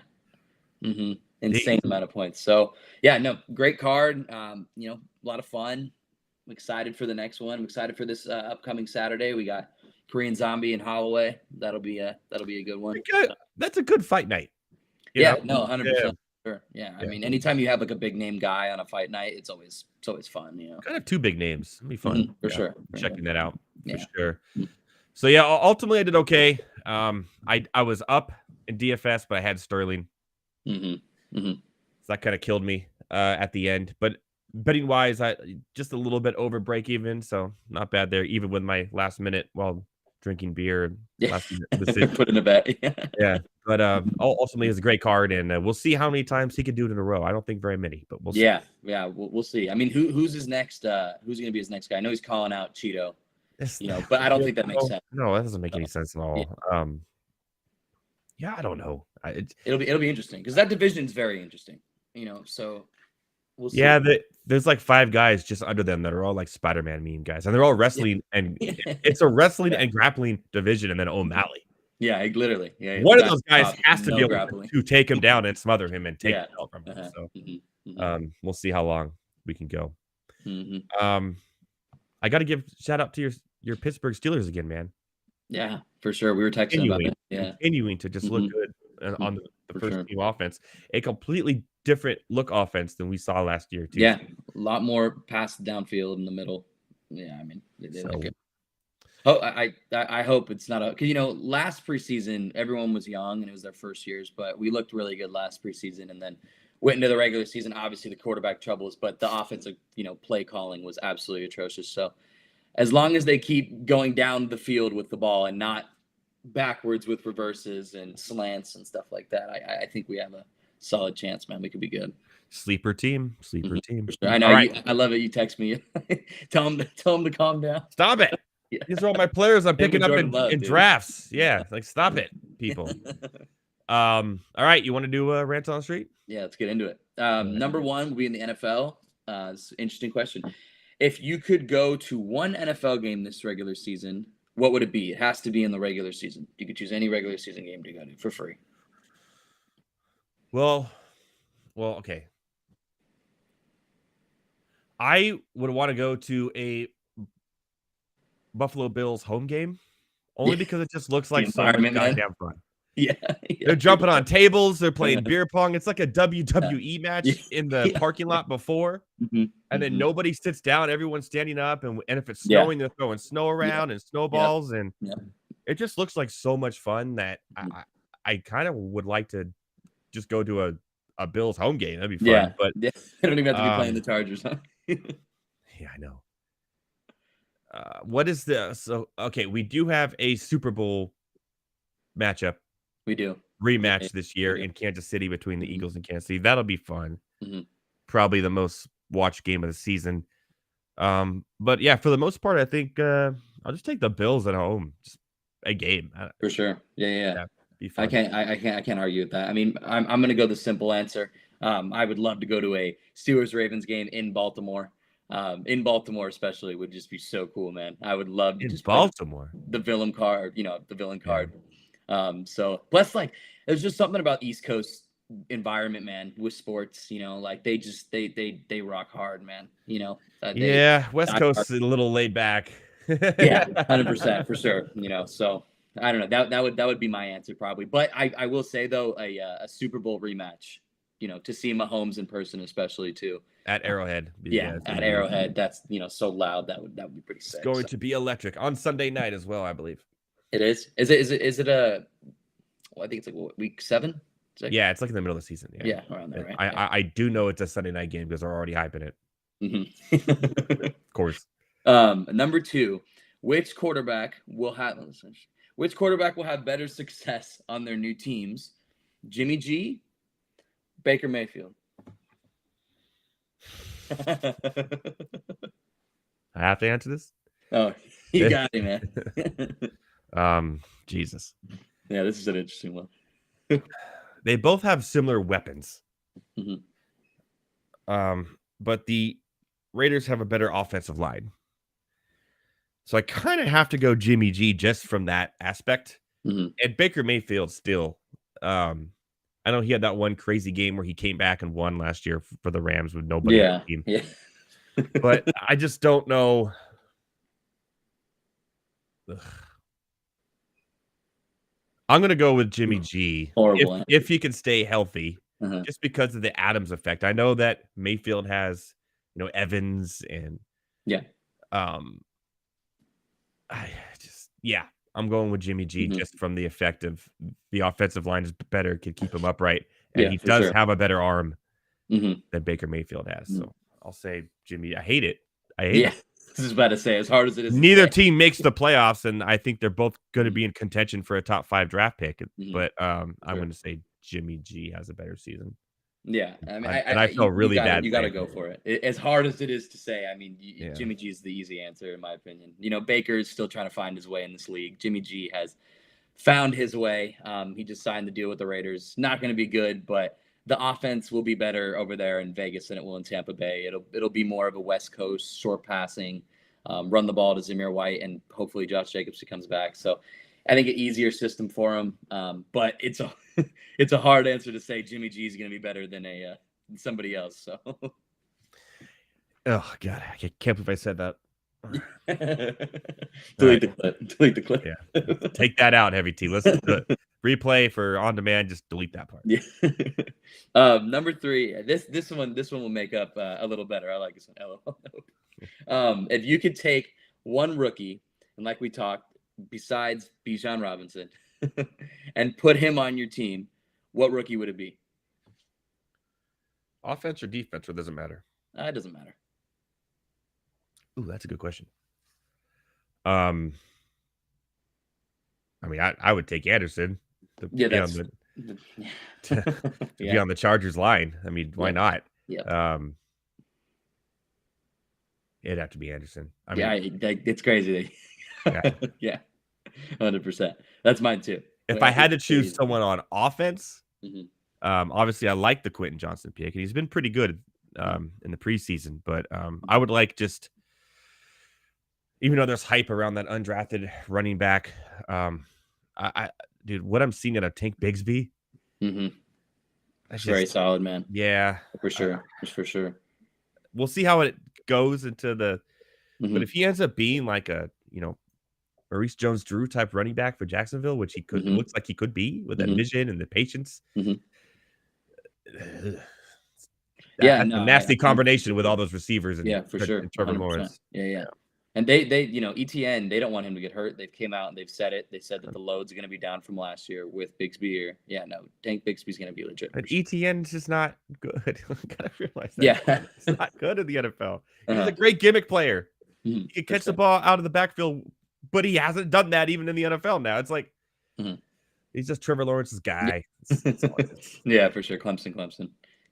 Mm-hmm. Insane amount of points. So yeah, no, great card. A lot of fun. I'm excited for the next one. I'm excited for this upcoming Saturday. We got Korean Zombie and Holloway. That'll be a good one. That's a good fight night. Yeah, no, 100%. Sure. Yeah. I mean, anytime you have like a big name guy on a fight night, it's always fun, you know. Kind of two big names. It'll be fun. For sure. Checking that out for sure. So yeah, ultimately I did okay. I was up in DFS, but I had Sterling. So that kind of killed me at the end. But betting wise, I just a little bit over break even, so not bad there. Even with my last minute while drinking beer and put in a bet. Yeah. But ultimately, it's a great card, and we'll see how many times he can do it in a row. I don't think very many, but we'll see. Yeah, we'll see. I mean, who's his next? Who's going to be his next guy? I know he's calling out Cheeto, but I don't think that makes sense. No, that doesn't make any sense at all. Yeah, I don't know. It'll be interesting because that division is very interesting. You know, so we'll see. Yeah, there's like 5 guys just under them that are all like Spider-Man meme guys, and they're all wrestling, and it's a wrestling and grappling division, and then O'Malley. Yeah, literally. Yeah, one of those guys has to be able to take him down and smother him and take it out from him. So we'll see how long we can go. I got to give shout out to your Pittsburgh Steelers again, man. Yeah, for sure. We were texting about it. Yeah, continuing to just look good on the first team offense. A completely different look offense than we saw last year too. Yeah, a lot more pass downfield in the middle. Yeah, I mean they like it. Oh, I hope it's not because last preseason everyone was young and it was their first years, but we looked really good last preseason and then went into the regular season. Obviously the quarterback troubles, but the offensive play calling was absolutely atrocious. So as long as they keep going down the field with the ball and not backwards with reverses and slants and stuff like that, I think we have a solid chance, man. We could be good. Sleeper team. Sure. I know. Right. I love it. You text me. tell him to calm down. Stop it. Yeah. These are all my players I'm picking up in drafts. Yeah, like stop it, people. All right, you want to do a rant on the street? Yeah, let's get into it. Number one will be in the NFL. It's an interesting question. If you could go to one NFL game this regular season, what would it be? It has to be in the regular season. You could choose any regular season game to go to for free. Well, okay. I would want to go to a Buffalo Bills home game only because it just looks like so much goddamn fun. Yeah. They're jumping on tables, they're playing beer pong. It's like a WWE match in the parking lot before. And then nobody sits down, everyone's standing up, and if it's snowing, they're throwing snow around and snowballs, and it just looks like so much fun that I kind of would like to just go to a Bills home game. That'd be fun. But they don't even have to be playing the Chargers, huh? Yeah, I know. What is okay, we do have a Super Bowl matchup. We do. Rematch this year in Kansas City between the Eagles and Kansas City. That'll be fun. Probably the most watched game of the season. But yeah, for the most part, I think I'll just take the Bills at home. Just a game. For sure. Yeah. Be fun. I can't argue with that. I mean, I'm gonna go the simple answer. I would love to go to a Steelers-Ravens game in Baltimore. In Baltimore especially would just be so cool, man. I would love to just Baltimore. The villain card, the villain card. So plus like there's just something about East Coast environment, man, with sports, like they rock hard, man. West Coast is a little laid back. Yeah, 100% for sure. So I don't know. That would be my answer probably. But I will say though, a Super Bowl rematch, to see Mahomes in person, especially too. At Arrowhead. Yeah, at Arrowhead. That's so loud. That would be pretty sick. It's going to be electric on Sunday night as well, I believe. It is. Is it a? Well, I think it's like week 7. Yeah, it's like in the middle of the season. Yeah, around there, right? I do know it's a Sunday night game because they're already hyping it. Of course. Number 2, which quarterback will have better success on their new teams? Jimmy G, Baker Mayfield. I have to answer this. Oh, you got it, man. Jesus. Yeah, this is an interesting one. They both have similar weapons. But the Raiders have a better offensive line. So I kind of have to go Jimmy G just from that aspect. And Baker Mayfield still. I know he had that one crazy game where he came back and won last year for the Rams with nobody on the team. Yeah. But I just don't know. Ugh. I'm going to go with Jimmy G. Horrible. If he can stay healthy, Uh-huh. just because of the Adams effect. I know that Mayfield has, Evans and I'm going with Jimmy G just from the effect of the offensive line is better, can keep him upright, and he does have a better arm than Baker Mayfield has. So I'll say Jimmy. I hate it. I hate it. I was about to say, as hard as it is. Neither team makes the playoffs, and I think they're both going to be in contention for a top 5 draft pick. But I'm going to say Jimmy G has a better season. Yeah, I mean, I feel really bad. You got to go for it. As hard as it is to say, I mean, Jimmy G is the easy answer in my opinion. Baker is still trying to find his way in this league. Jimmy G has found his way. He just signed the deal with the Raiders. Not going to be good, but the offense will be better over there in Vegas than it will in Tampa Bay. It'll be more of a West Coast short passing, run the ball to Zamir White, and hopefully Josh Jacobs comes back. So I think an easier system for him, but it's a hard answer to say Jimmy G is going to be better than somebody else. So, oh God, I can't believe I said that. Delete the clip. Yeah, take that out, Heavy T. Listen to the replay for on demand. Just delete that part. Yeah. Number 3. This one will make up a little better. I like this one. If you could take one rookie, and like we talked, besides Bijan Robinson, and put him on your team, what rookie would it be? Offense or defense, or doesn't matter? It doesn't matter. Ooh, that's a good question. I mean, I would take Anderson to be on the Chargers line. I mean, why not? Yeah. It'd have to be Anderson. It's crazy. Yeah, 100%. That's mine too. If I had to choose someone on offense, obviously I like the Quentin Johnson pick, and he's been pretty good in the preseason. But I would like just, even though there's hype around that undrafted running back, dude, what I'm seeing out of Tank Bigsby, that's very solid, man. Yeah, for sure. For sure. We'll see how it goes into the. But if he ends up being like a, Maurice Jones-Drew type running back for Jacksonville, which he could looks like he could be with that vision and the patience. A nasty combination with all those receivers and for sure. And Trevor 100%. Lawrence. Yeah. And they ETN, they don't want him to get hurt. They've came out and they've said it. They said that the load's going to be down from last year with Bigsby here. Yeah, no, Tank Bigsby's going to be legit. But ETN is just not good. Gotta realize that. Yeah, it's not good in the NFL. He's a great gimmick player. He can catch the ball out of the backfield, but he hasn't done that even in the NFL now. It's like he's just Trevor Lawrence's guy. Yeah, for sure. Clemson.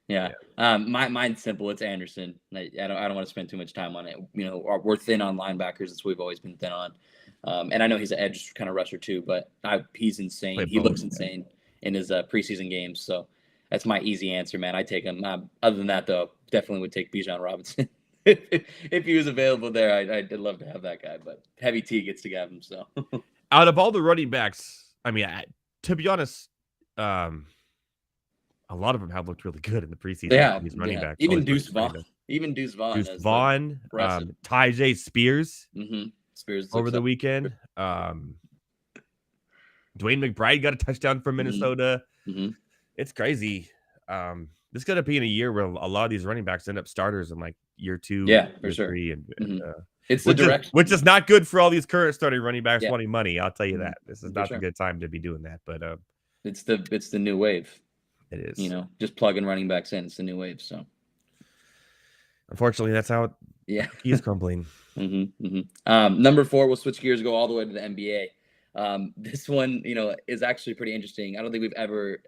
Yeah. Mine's simple. It's Anderson. I don't want to spend too much time on it. We're thin on linebackers. That's what we've always been thin on. And I know he's an edge kind of rusher too, but he's insane. He looks insane in his preseason games. So that's my easy answer, man. I take him. Other than that, though, definitely would take Bijan Robinson. If he was available there, I'd love to have that guy, but Heavy T gets to have him. So out of all the running backs, I mean, to be honest, a lot of them have looked really good in the preseason. Yeah, these running backs. Even Deuce Vaughn. Tyjae Spears. Spears over the weekend. Dwayne McBride got a touchdown from Minnesota. It's crazy. This is going to be in a year where a lot of these running backs end up starters in like year 2, for sure. 3, and it's the direction, which is not good for all these current starting running backs wanting money. I'll tell you that. This is not a good time to be doing that. But it's the new wave. It is. Just plugging running backs in. It's the new wave. So unfortunately, that's how he is crumbling. Number 4, we'll switch gears, go all the way to the NBA. This one, is actually pretty interesting. I don't think we've ever,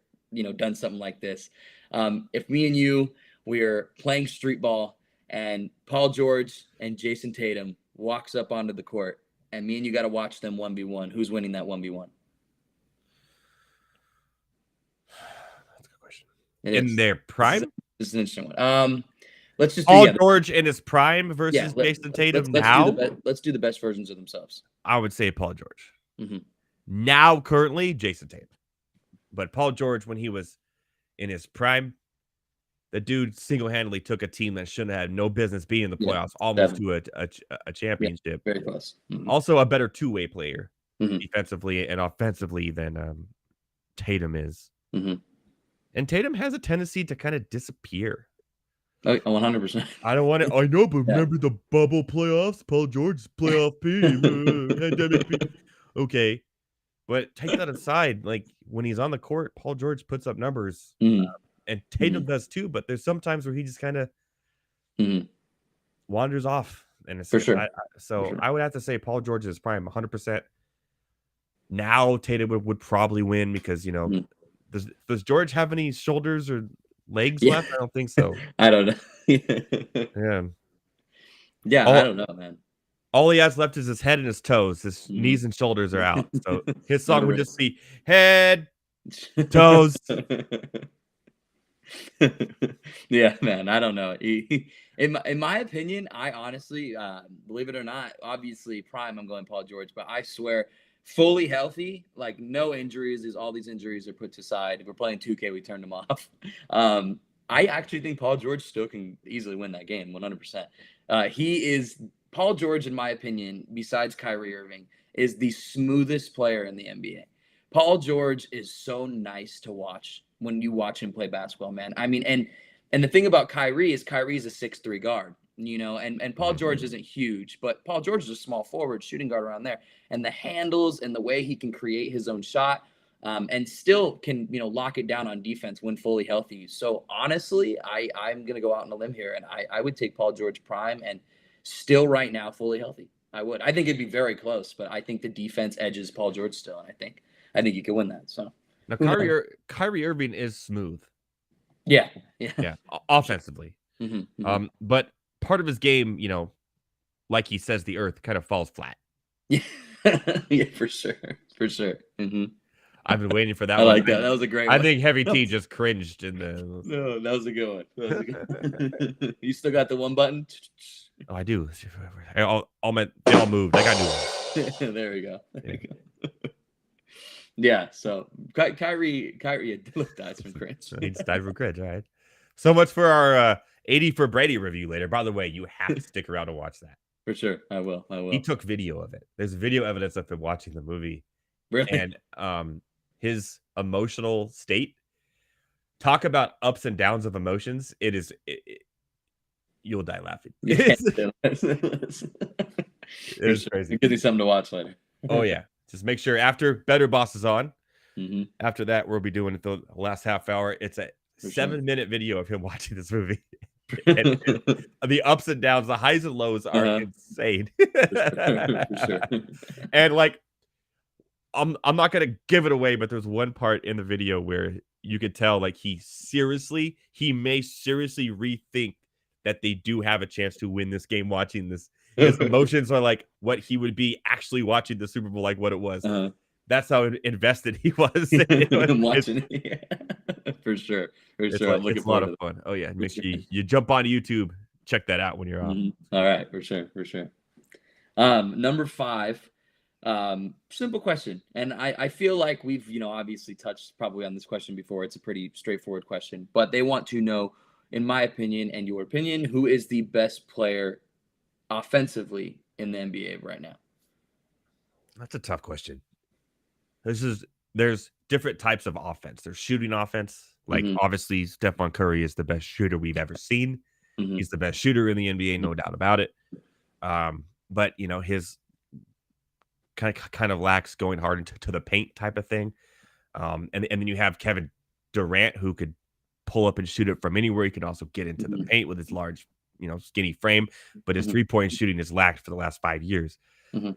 done something like this. If me and you, we're playing street ball and Paul George and Jason Tatum walks up onto the court and me and you got to watch them 1v1, who's winning that 1v1? That's a good question. In their prime? This is an interesting one. Let's just Paul George in his prime versus Jason Tatum now? Let's do the best versions of themselves. I would say Paul George. Now, currently, Jason Tatum. But Paul George, when he was in his prime, the dude single-handedly took a team that shouldn't have had no business being in the Yeah, playoffs, almost definitely. to a championship. Very close. Also, a better two-way player Mhm. defensively and offensively than Tatum is. Mhm. And Tatum has a tendency to kind of disappear. Oh, 100%. I don't want to. I know, but Yeah. remember the bubble playoffs? Paul George's playoff P, pandemic P. Okay, but take that aside. Like when he's on the court, Paul George puts up numbers, Mhm. and Tatum does too. But there's some times where he just kind of Mhm. wanders off, and it's For sure. So sure. I would have to say Paul George is prime 100%. Now Tatum would probably win because Mhm. does George have any shoulders or legs Yeah. left? I don't think so. I don't know. Yeah. Yeah, I don't know, man. All he has left is his head and his toes. His Mhm. knees and shoulders are out. So his song would 100%. just be head, toes. Yeah, man. I don't know. In my opinion, I honestly, believe it or not, obviously prime, I'm going Paul George, but I swear, fully healthy, like no injuries, all these injuries are put to side. If we're playing 2K, we turned them off. I actually think Paul George still can easily win that game, 100%. Paul George, in my opinion, besides Kyrie Irving, is the smoothest player in the NBA. Paul George is so nice to watch when you watch him play basketball, man. I mean, and the thing about Kyrie is Kyrie's a 6'3" guard, and Paul George isn't huge, but Paul George is a small forward, shooting guard around there. And the handles and the way he can create his own shot, and still can, lock it down on defense when fully healthy. So honestly, I'm gonna go out on a limb here, and I would take Paul George prime and still right now fully healthy. I would. I think it'd be very close, but I think the defense edges Paul George still, and I think you could win that. So Now who knows? Kyrie Irving is smooth. Yeah. Offensively. Mhm. But part of his game, like he says, the earth kind of falls flat. Yeah. Yeah, for sure. Mhm. I've been waiting for that I one. like that. That was a great I one. think Heavy T just cringed in the. No, that was a good one. That was a good one. You still got the one button? Oh, I do. They all moved. I got new ones. There we go. Yeah. So Kyrie dies from cringe. He just died from cringe. All right. So much for our 80 for Brady review later. By the way, you have to stick around to watch that. For sure. I will. He took video of it. There's video evidence of him watching the movie. Really? And his emotional state. Talk about ups and downs of emotions. You'll die laughing. It's crazy. It gives you something to watch later. Oh yeah. Just make sure after Bettor Boss is on. Mm-hmm. After that, we'll be doing it the last half hour. It's a 7-minute video of him watching this movie. and the ups and downs, the highs and lows are insane. For sure. And like, I'm not gonna give it away, but there's one part in the video where you could tell like he may seriously rethink that they do have a chance to win this game watching this. His emotions are like what he would be actually watching the Super Bowl, like what it was. That's how invested he was. I'm watching it. For sure. It's a lot of fun. Oh yeah, make sure you jump on YouTube, check that out when you're on. All right, for sure. Number 5. Simple question, and I feel like we've obviously touched probably on this question before. It's a pretty straightforward question, but they want to know, in my opinion and your opinion, who is the best player offensively in the NBA right now? That's a tough question. There's different types of offense. There's shooting offense. Like obviously Stephon Curry is the best shooter we've ever seen. He's the best shooter in the NBA, no doubt about it. But his kind of lacks going hard into the paint type of thing. And then you have Kevin Durant, who could pull up and shoot it from anywhere. He can also get into the paint with his large, skinny frame, but his 3-point shooting has lacked for the last 5 years.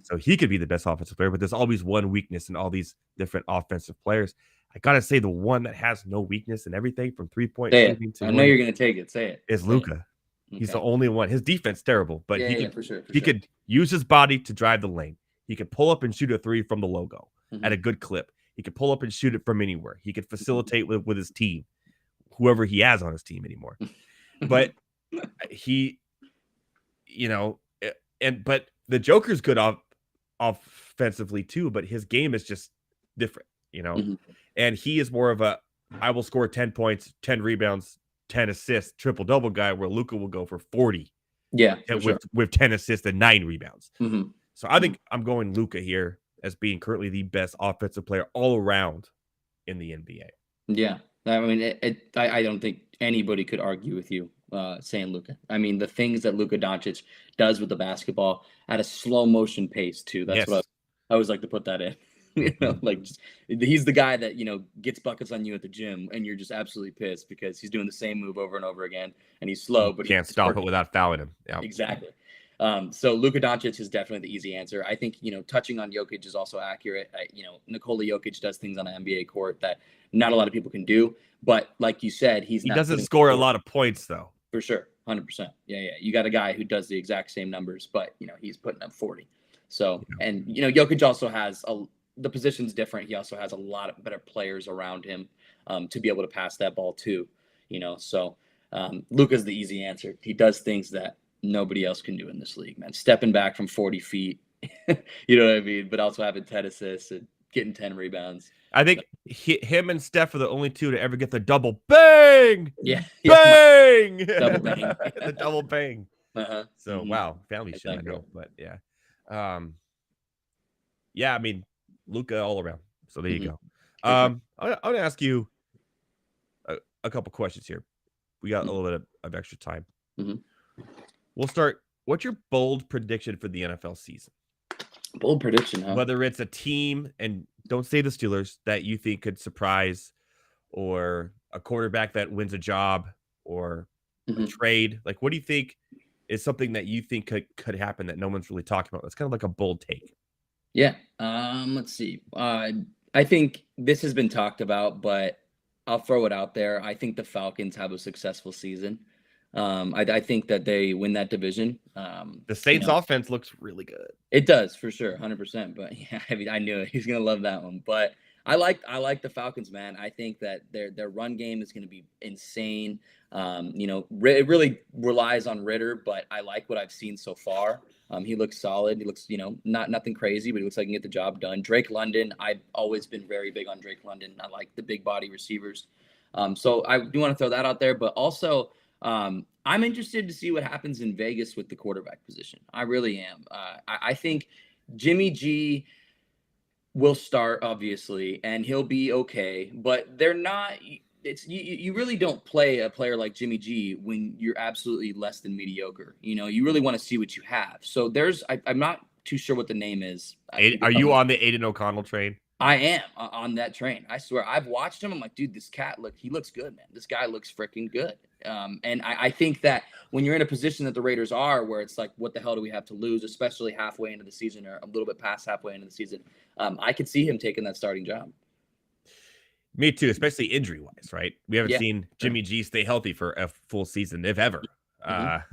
So he could be the best offensive player, but there's always one weakness in all these different offensive players. I got to say the one that has no weakness in everything from 3-point shooting to I know you're going to take it. Say it. Is Luka. Okay. He's the only one. His defense terrible, but he could use his body to drive the lane. He could pull up and shoot a 3 from the logo at a good clip. He could pull up and shoot it from anywhere. He could facilitate with his team, whoever he has on his team anymore. But but the Joker's good offensively too, but his game is just different, and he is more of a, I will score 10 points, 10 rebounds, 10 assists, triple double guy, where Luka will go for 40. Yeah, with 10 assists and 9 rebounds. Mm-hmm. So I think I'm going Luka here as being currently the best offensive player all around in the NBA. Yeah, I mean, I don't think anybody could argue with you saying Luka. I mean, the things that Luka Doncic does with the basketball at a slow motion pace too. That's what I always like to put that in. Like he's the guy that gets buckets on you at the gym, and you're just absolutely pissed because he's doing the same move over and over again, and he's slow, but can't stop it without fouling him. Yeah, exactly. So Luka Doncic is definitely the easy answer. I think touching on Jokic is also accurate. Nikola Jokic does things on an NBA court that not a lot of people can do. But like you said, he doesn't score a lot of points though. For sure, 100%. Yeah. You got a guy who does the exact same numbers, but he's putting up 40. So and Jokic also has the position's different. He also has a lot of better players around him to be able to pass that ball too. So Luka's the easy answer. He does things that nobody else can do in this league, man. Stepping back from 40 feet, you know what I mean? But also having 10 assists and getting 10 rebounds. I think him and Steph are the only two to ever get the double bang. Yeah. Bang. Double bang. The double bang. So, wow. Family shit, I know. But, yeah. Yeah, I mean, Luka all around. So, there you go. I'm going to ask you a couple questions here. We got a little bit of extra time. We'll start. What's your bold prediction for the NFL season? Bold prediction, huh? Whether it's a team, and don't say the Steelers, that you think could surprise, or a quarterback that wins a job, or a trade. Like, what do you think is something that you think could happen that no one's really talking about? That's kind of like a bold take. Yeah. Let's see. I think this has been talked about, but I'll throw it out there. I think the Falcons have a successful season. I think that they win that division. The Saints offense looks really good. It does, for sure, 100%. But yeah, I mean, I knew it. He's gonna love that one. But I like the Falcons, man. I think that their run game is gonna be insane. It really relies on Ritter, but I like what I've seen so far. He looks solid. He looks, nothing crazy, but he looks like he can get the job done. Drake London, I've always been very big on Drake London. I like the big body receivers. So I do want to throw that out there, but also I'm interested to see what happens in Vegas with the quarterback position. I really am. I think Jimmy G will start, obviously, and he'll be okay, but they're not. You really don't play a player like Jimmy G when you're absolutely less than mediocre. You really want to see what you have. So I'm not too sure what the name is. Are you on the Aiden O'Connell train? I am on that train. I swear. I've watched him. I'm like, dude, this cat he looks good, man. This guy looks freaking good. And I think that when you're in a position that the Raiders are, where it's like, what the hell do we have to lose, especially halfway into the season or a little bit past halfway into the season, I could see him taking that starting job. Me too, especially injury-wise, right? We haven't seen Jimmy G stay healthy for a full season, if ever. And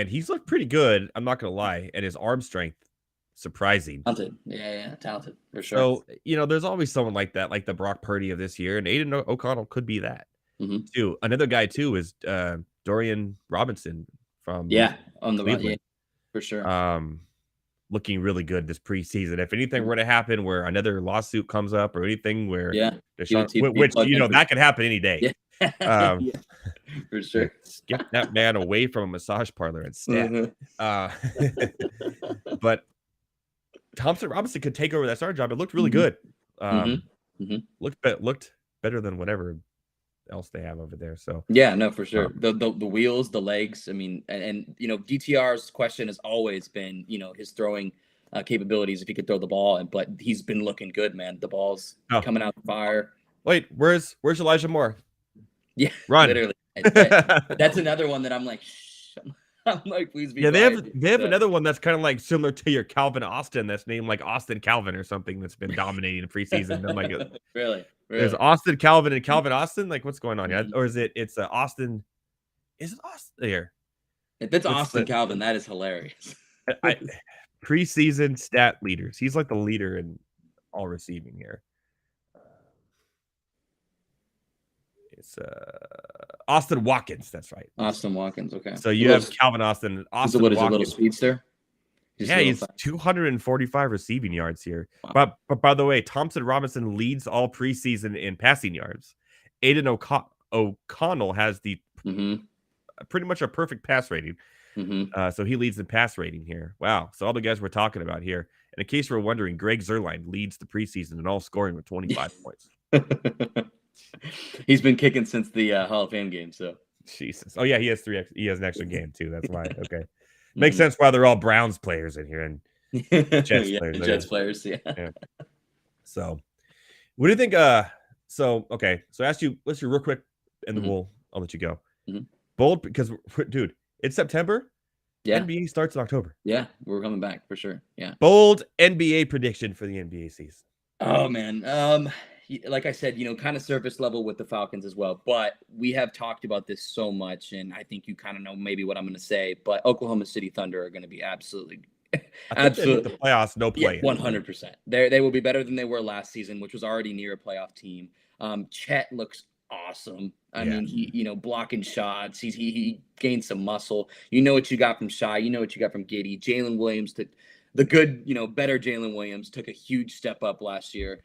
he's looked pretty good. I'm not going to lie. And his arm strength, surprising. Talented. Yeah, talented, for sure. So, there's always someone like that, like the Brock Purdy of this year, and Aiden O'Connell could be that, too. Another guy, too, is Dorian Robinson from on the Cleveland. For sure. Looking really good this preseason. If anything were to happen where another lawsuit comes up or anything where which that could happen any day. Yeah. For sure. Get that man away from a massage parlor instead. But Thompson Robinson could take over that starting job. It looked really good. Looked better than whatever else they have over there. So yeah, no, for sure. The wheels, the legs. I mean, and DTR's question has always been, his throwing capabilities, if he could throw the ball, but he's been looking good, man. The ball's coming out of fire. Wait, where's Elijah Moore? Yeah, run. Literally. That's another one that I'm like, shh. I'm like, please be. Yeah, they have another one that's kind of like similar to your Calvin Austin, that's named like Austin Calvin or something, that's been dominating in preseason. I'm like, really? There's Austin Calvin and Calvin Austin. Like, what's going on? Or is it's Austin? Is it Austin here? If it's Austin Calvin, that is hilarious. Preseason stat leaders. He's like the leader in all receiving here. It's Austin Watkins. That's right. Austin Watkins. Okay. So you have Calvin Austin. Austin What is Watkins. a little speedster? Just Yeah, a little he's fact. 245 receiving yards here. Wow. But by the way, Thompson Robinson leads all preseason in passing yards. Aiden O'Connell has the pretty much a perfect pass rating. So he leads the pass rating here. Wow. So all the guys we're talking about here. And in case we're wondering, Greg Zuerlein leads the preseason in all scoring with 25 points. He's been kicking since the Hall of Fame game. So Jesus. Oh yeah, he has an extra game too. That's why. Okay. Makes sense why they're all Browns players in here and Jets players. Jets players, yeah. So, what do you think? So I asked you. Let's do real quick, and then I'll let you go. Bold, because dude, it's September. Yeah. NBA starts in October. Yeah, we're coming back for sure. Yeah. Bold NBA prediction for the NBA season. Oh man, like I said, kind of surface level with the Falcons as well. But we have talked about this so much, and I think you kind of know maybe what I'm going to say. But Oklahoma City Thunder are going to be absolutely The playoffs, no play. 100%. They will be better than they were last season, which was already near a playoff team. Chet looks awesome. I mean, he blocking shots. He gained some muscle. You know what you got from Shai. You know what you got from Giddey. Jalen Williams the good, better Jalen Williams took a huge step up last year.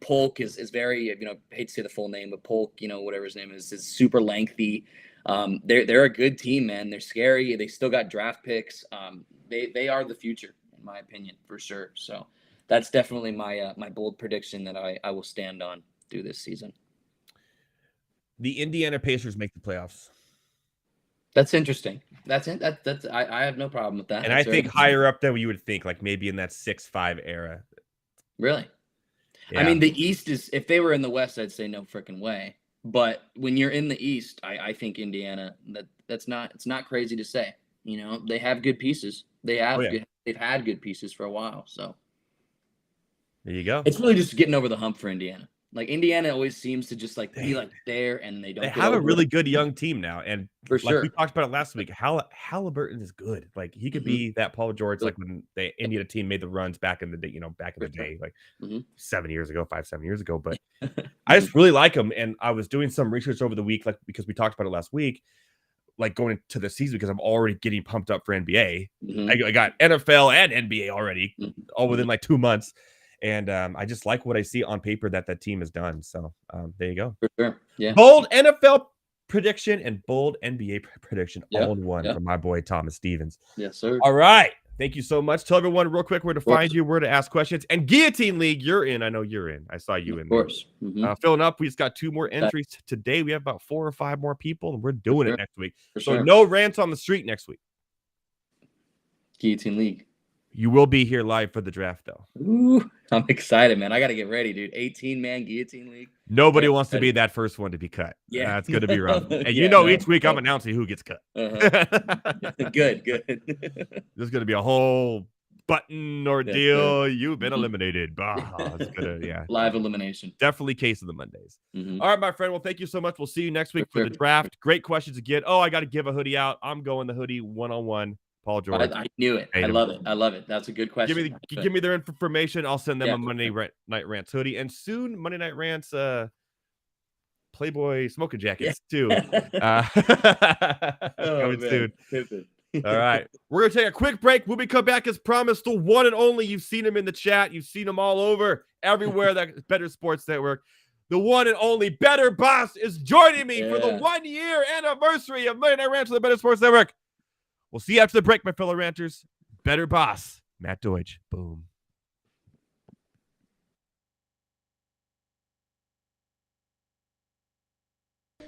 Polk is very, I hate to say the full name, but Polk, whatever his name is super lengthy. They're a good team, man. They're scary. They still got draft picks. They are the future, in my opinion, for sure. So that's definitely my bold prediction that I will stand on through this season. The Indiana Pacers make the playoffs. That's interesting. That's it. That's I have no problem with that. And I think higher up than you would think, like maybe in that 6-5 era. Really? Yeah. I mean, the East is, if they were in the West, I'd say no freaking way. But when you're in the East, I think Indiana, it's not crazy to say. They have good pieces. They've had good pieces for a while. So there you go. It's really just getting over the hump for Indiana. Like Indiana always seems to just be there, and they don't. They have a really good young team now, and for sure, we talked about it last week. Halliburton is good. Like he could be that Paul George, like when the Indiana team made the runs back in the day, like 7 years ago, 5-7 years ago. But I just really like him, and I was doing some research over the week, like because we talked about it last week, like going into the season because I'm already getting pumped up for NBA. I got NFL and NBA already, all within like 2 months. And I just like what I see on paper that team has done. So there you go. For sure. Yeah. Bold NFL prediction and bold NBA prediction all in one from my boy Thomas Stevens. Yes, sir. All right. Thank you so much. Tell everyone real quick where to find you, where to ask questions. And Guillotine League, you're in. I know you're in. I saw you in there. Of course. Filling up. We just got 2 more entries today. We have about 4 or 5 more people, and we're doing it next week. So no rants on the street next week. Guillotine League. You will be here live for the draft, though. Ooh, I'm excited, man. I got to get ready, dude. 18-man Guillotine League. Nobody wants to be that first one to be cut. Yeah, it's going to be rough. And each week I'm announcing who gets cut. Good. There's going to be a whole button ordeal. You've been eliminated. It's gonna, live elimination. Definitely case of the Mondays. All right, my friend. Well, thank you so much. We'll see you next week for the draft. Great questions again. Oh, I got to give a hoodie out. I'm going the hoodie 1-on-1. Paul George. I knew it. I love it. That's a good question. Give me their information. I'll send them a Monday Night Rants hoodie, and soon Monday Night Rants Playboy smoking jackets too. Coming soon. All right, we're gonna take a quick break. When we come back, as promised, the one and only. You've seen him in the chat. You've seen him all over everywhere. That Bettor Sports Network. The one and only Bettor Boss is joining me for the 1-year anniversary of Monday Night Rants on the Bettor Sports Network. We'll see you after the break, my fellow ranters. Bettor Boss, Matt Deutsch. Boom.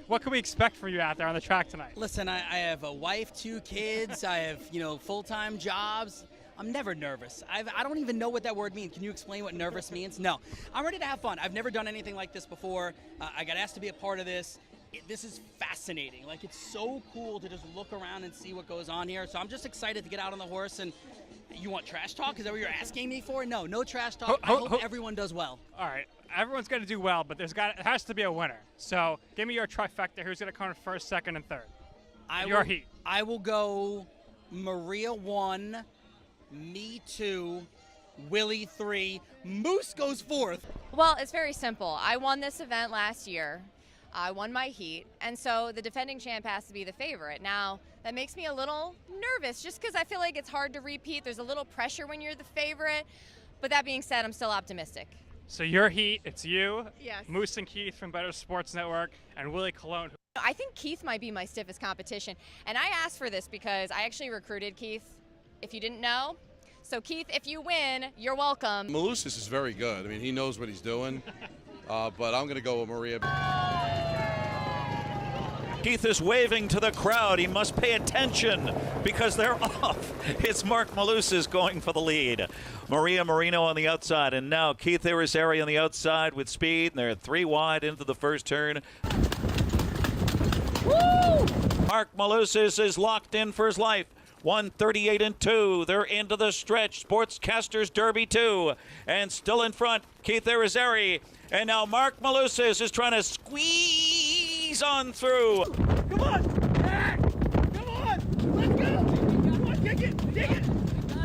What can we expect from you out there on the track tonight? Listen, I have a wife, 2 kids. I have, full-time jobs. I'm never nervous. I don't even know what that word means. Can you explain what nervous means? No. I'm ready to have fun. I've never done anything like this before. I got asked to be a part of this. This is fascinating. Like, it's so cool to just look around and see what goes on here. So I'm just excited to get out on the horse. And you want trash talk? Is that what you're asking me for? No trash talk. I hope everyone does well. All right. Everyone's going to do well, but it has to be a winner. So give me your trifecta. Who's going to come in first, second, and third? Heat. I will go Maria 1, me 2, Willie 3, Moose goes 4th. Well, it's very simple. I won this event last year. I won my heat, and so the defending champ has to be the favorite. Now, that makes me a little nervous just because I feel like it's hard to repeat. There's a little pressure when you're the favorite, but that being said, I'm still optimistic. So your heat, it's you, Yes. Moose and Keith from Bettor Sports Network, and Willie Colon. I think Keith might be my stiffest competition, and I asked for this because I actually recruited Keith, if you didn't know. So Keith, if you win, you're welcome. Malusis is very good. I mean, he knows what he's doing, but I'm going to go with Maria. Keith is waving to the crowd. He must pay attention because they're off. It's Mark Malusis going for the lead. Maria Marino on the outside, and now Keith Irizarry on the outside with speed, and they're 3 wide into the first turn. Woo! Mark Malusis is locked in for his life. 138 and 2. They're into the stretch. Sportscasters Derby 2. And still in front, Keith Irizarry. And now Mark Malusis is trying to squeeze on through. Come on! Back! Come on! Let's go! Come on, dig it! Dig it!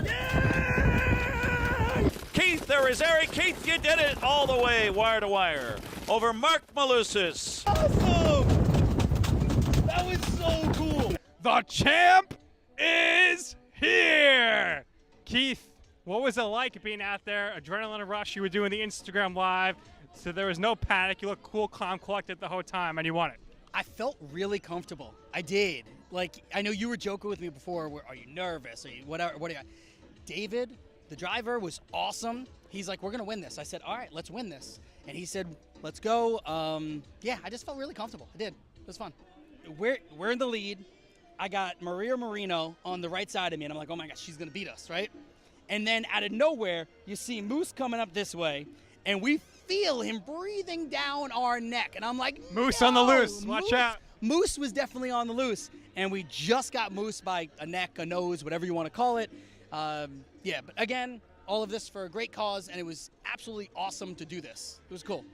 Yeah! Keith Irizarry. Keith, you did it all the way, wire to wire, over Mark Malusis. Awesome! That was so cool! The champ is here! Keith, what was it like being out there? Adrenaline rush, you were doing the Instagram Live, so there was no panic. You looked cool, calm, collected the whole time, and you won it. I felt really comfortable. I did. Like, I know you were joking with me before. Are you nervous? Are you whatever? What are you? David, the driver, was awesome. He's like, we're going to win this. I said, all right, let's win this. And he said, let's go. Yeah, I just felt really comfortable. I did. It was fun. We're in the lead. I got Maria Marino on the right side of me, and I'm like, oh my gosh, she's going to beat us, right? And then out of nowhere, you see Moose coming up this way, and we feel him breathing down our neck. And I'm like, Moose no! on the loose. Watch out. Moose was definitely on the loose, and we just got Moose by a neck, a nose, whatever you want to call it. Yeah, but again, all of this for a great cause, and it was absolutely awesome to do this. It was cool.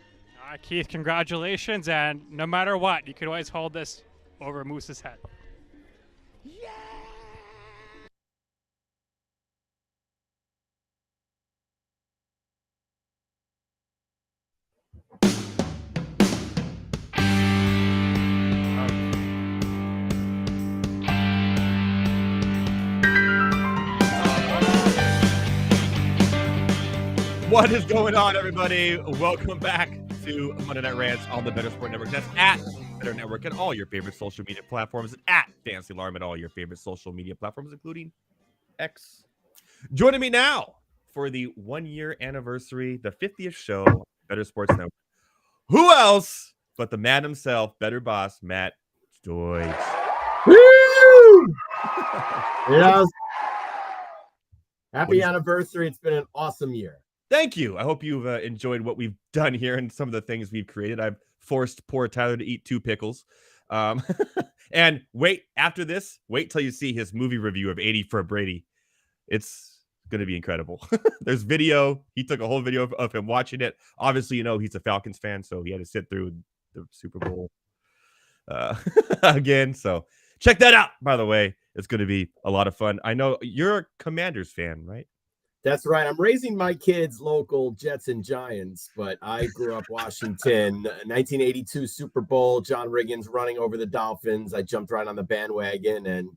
All right, Keith, congratulations, and no matter what, you could always hold this over Moose's head. Yeah! What is going on, everybody? Welcome back to Monday Night Rants on the Bettor Sports Network. That's at Bettor Network and all your favorite social media platforms, and at Fancy Alarm at all your favorite social media platforms, including X. Joining me now for the 1-year anniversary, the 50th show, Bettor Sports Network. Who else but the man himself, Bettor boss, Matt Deutsch. Woo! Yes. Happy anniversary. It's been an awesome year. Thank you. I hope you've enjoyed what we've done here and some of the things we've created. I've forced poor Tyler to eat 2 pickles. And wait, after this, wait till you see his movie review of 80 for Brady. It's going to be incredible. There's video. He took a whole video of him watching it. Obviously, you know, he's a Falcons fan, so he had to sit through the Super Bowl again. So check that out, by the way. It's going to be a lot of fun. I know you're a Commanders fan, right? That's right. I'm raising my kids local Jets and Giants, but I grew up Washington, 1982 Super Bowl, John Riggins running over the Dolphins. I jumped right on the bandwagon, and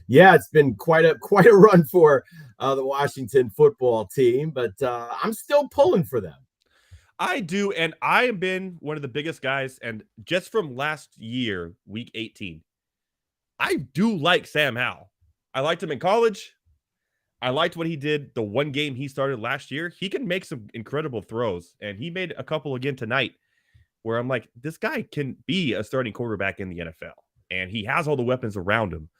yeah, it's been quite a run for the Washington football team, but I'm still pulling for them. I do, and I have been one of the biggest guys, and just from last year, week 18, I do like Sam Howell. I liked him in college. I liked what he did the one game he started last year. He can make some incredible throws, and he made a couple again tonight where I'm like, this guy can be a starting quarterback in the NFL, and he has all the weapons around him.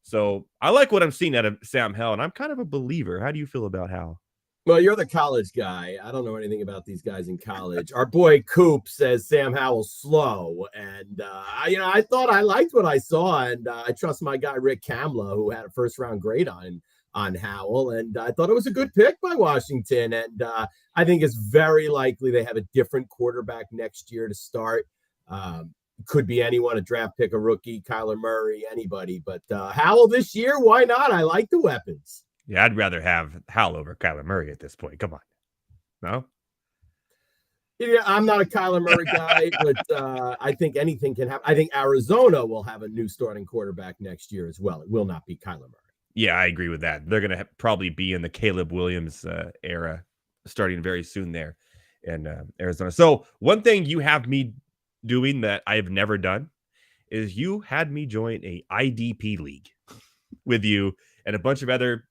So I like what I'm seeing out of Sam Howell, and I'm kind of a believer. How do you feel about Howell? Well, you're the college guy. I don't know anything about these guys in college. Our boy Coop says Sam Howell's slow, and I thought I liked what I saw, and I trust my guy Rick Kamla, who had a first-round grade on Howell, and I thought it was a good pick by Washington, and I think it's very likely they have a different quarterback next year to start. Could be anyone, a draft pick, a rookie, Kyler Murray, anybody, but Howell this year, why not? I like the weapons. Yeah, I'd rather have Howell over Kyler Murray at this point. Come on. No? Yeah, I'm not a Kyler Murray guy, but I think anything can happen. I think Arizona will have a new starting quarterback next year as well. It will not be Kyler Murray. Yeah, I agree with that. They're going to probably be in the Caleb Williams era starting very soon there in Arizona. So one thing you have me doing that I have never done is you had me join a IDP league with you and a bunch of other,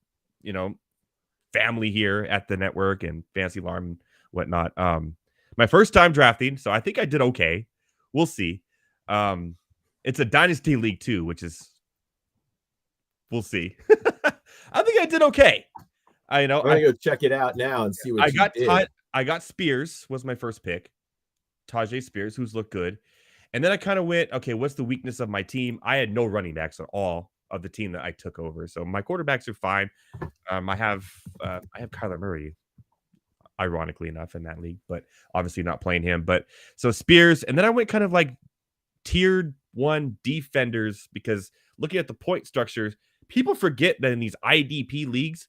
family here at the network and Fantasy Alarm and whatnot. My first time drafting, so I think I did okay. We'll see. It's a Dynasty league too, which is we'll see. I think I did okay. I'm gonna go check it out now and see what I got Spears was my first pick. Tajay Spears, who's looked good. And then I kind of went, okay, what's the weakness of my team? I had no running backs at all of the team that I took over. So my quarterbacks are fine. I have Kyler Murray, ironically enough, in that league, but obviously not playing him. But so Spears, and then I went kind of like tiered one defenders because looking at the point structures, people forget that in these IDP leagues,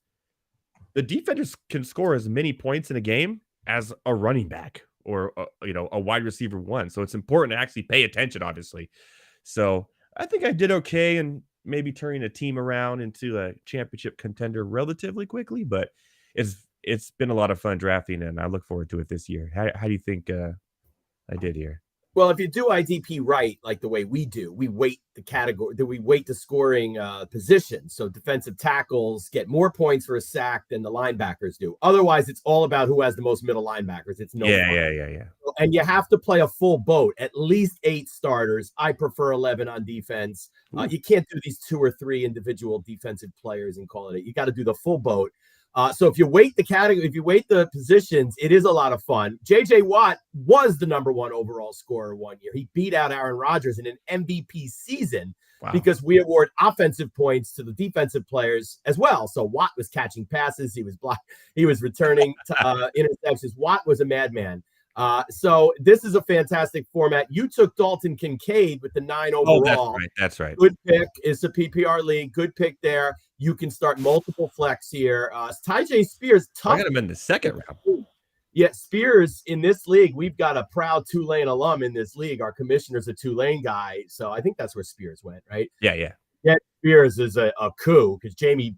the defenders can score as many points in a game as a running back or a wide receiver one. So it's important to actually pay attention, obviously. So I think I did okay and maybe turning a team around into a championship contender relatively quickly, but it's been a lot of fun drafting and I look forward to it this year. How do you think I did here? Well, if you do IDP right, like the way we do, we weight the category, we weight the scoring position. So defensive tackles get more points for a sack than the linebackers do. Otherwise, it's all about who has the most middle linebackers. It's no fun. Yeah. And you have to play a full boat, at least 8 starters. I prefer 11 on defense. You can't do these 2 or 3 individual defensive players and call it. You got to do the full boat. So if you weight the category, if you weight the positions, it is a lot of fun. J.J. Watt was the #1 overall scorer one year. He beat out Aaron Rodgers in an MVP season because we award offensive points to the defensive players as well. So Watt was catching passes. He was returning interceptions. Watt was a madman. So this is a fantastic format. You took Dalton Kincaid with the 9 overall. That's right. Good pick. It's a PPR league. Good pick there. You can start multiple flex here. Tajay Spears, tough. I got him in the second round. Yeah, Spears in this league. We've got a proud Tulane alum in this league. Our commissioner's a Tulane guy, so I think that's where Spears went, right? Yeah. Spears is a coup because Jamie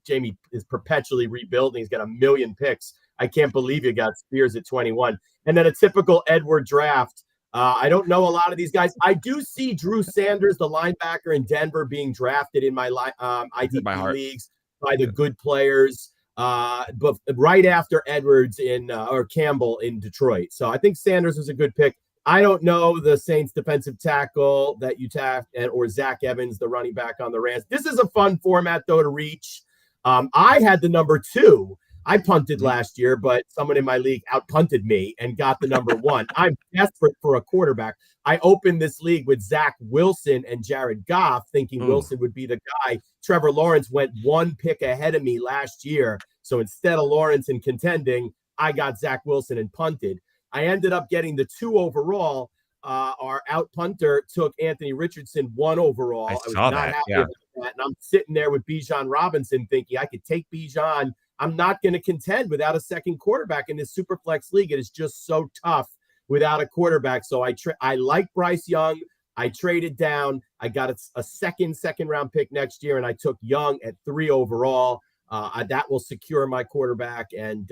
is perpetually rebuilding. He's got 1 million picks. I can't believe you got Spears at 21. And then a typical Edward draft. I don't know a lot of these guys. I do see Drew Sanders, the linebacker in Denver, being drafted in my IDP leagues by the good players, but right after Edwards or Campbell in Detroit. So I think Sanders was a good pick. I don't know the Saints defensive tackle that you tapped or Zach Evans, the running back on the Rams. This is a fun format, though, to reach. I had the #2. I punted last year, but someone in my league out-punted me and got the #1. I'm desperate for a quarterback. I opened this league with Zach Wilson and Jared Goff, thinking Wilson would be the guy. Trevor Lawrence went 1 pick ahead of me last year. So instead of Lawrence and contending, I got Zach Wilson and punted. I ended up getting the 2 overall. Our out-punter took Anthony Richardson 1 overall. I was not happy about that. And I'm sitting there with Bijan Robinson thinking I could take Bijan. I'm not going to contend without a second quarterback in this Superflex league. It is just so tough without a quarterback. So I like Bryce Young. I traded down. I got a second round pick next year, and I took Young at 3 overall. That will secure my quarterback. And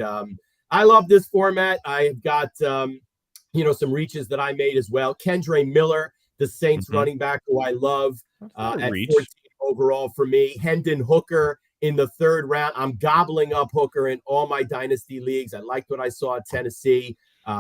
I love this format. I've got some reaches that I made as well. Kendre Miller, the Saints running back, who I love at 14 overall for me. Hendon Hooker in the 3rd round. I'm gobbling up Hooker in all my dynasty leagues. I liked what I saw at Tennessee.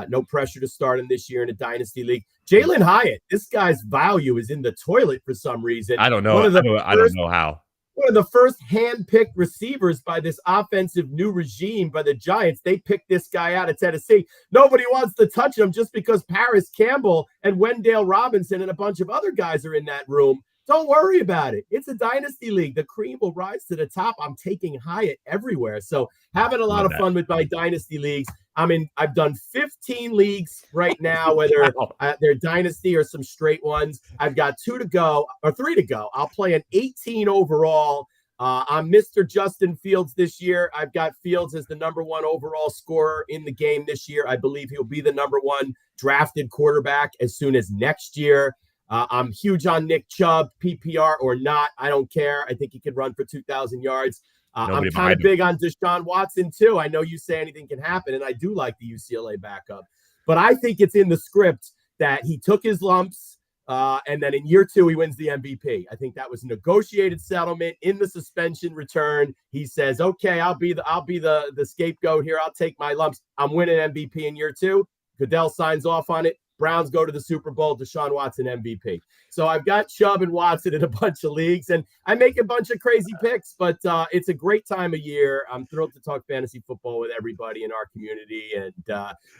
No pressure to start him this year in a dynasty league. Jalen Hyatt, this guy's value is in the toilet for some reason. I don't know. I don't know how. One of the first hand-picked receivers by this offensive new regime by the Giants. They picked this guy out of Tennessee. Nobody wants to touch him just because Paris Campbell and Wendell Robinson and a bunch of other guys are in that room. Don't worry about it. It's a dynasty league. The cream will rise to the top. I'm taking Hyatt everywhere. So having a lot of fun with my dynasty leagues. I've done 15 leagues right now, whether they're dynasty or some straight ones. I've got 2 to go or 3 to go. I'll play an 18 overall I'm Mr. Justin Fields this year. I've got Fields as the #1 overall scorer in the game this year. I believe he'll be the #1 drafted quarterback as soon as next year. I'm huge on Nick Chubb, PPR or not. I don't care. I think he could run for 2,000 yards. I'm kind of big on Deshaun Watson, too. I know you say anything can happen, and I do like the UCLA backup. But I think it's in the script that he took his lumps, and then in year 2, he wins the MVP. I think that was a negotiated settlement in the suspension return. He says, okay, I'll be the scapegoat here. I'll take my lumps. I'm winning MVP in year 2. Goodell signs off on it. Browns go to the Super Bowl, Deshaun Watson MVP. So I've got Chubb and Watson in a bunch of leagues, and I make a bunch of crazy picks, but it's a great time of year. I'm thrilled to talk fantasy football with everybody in our community, and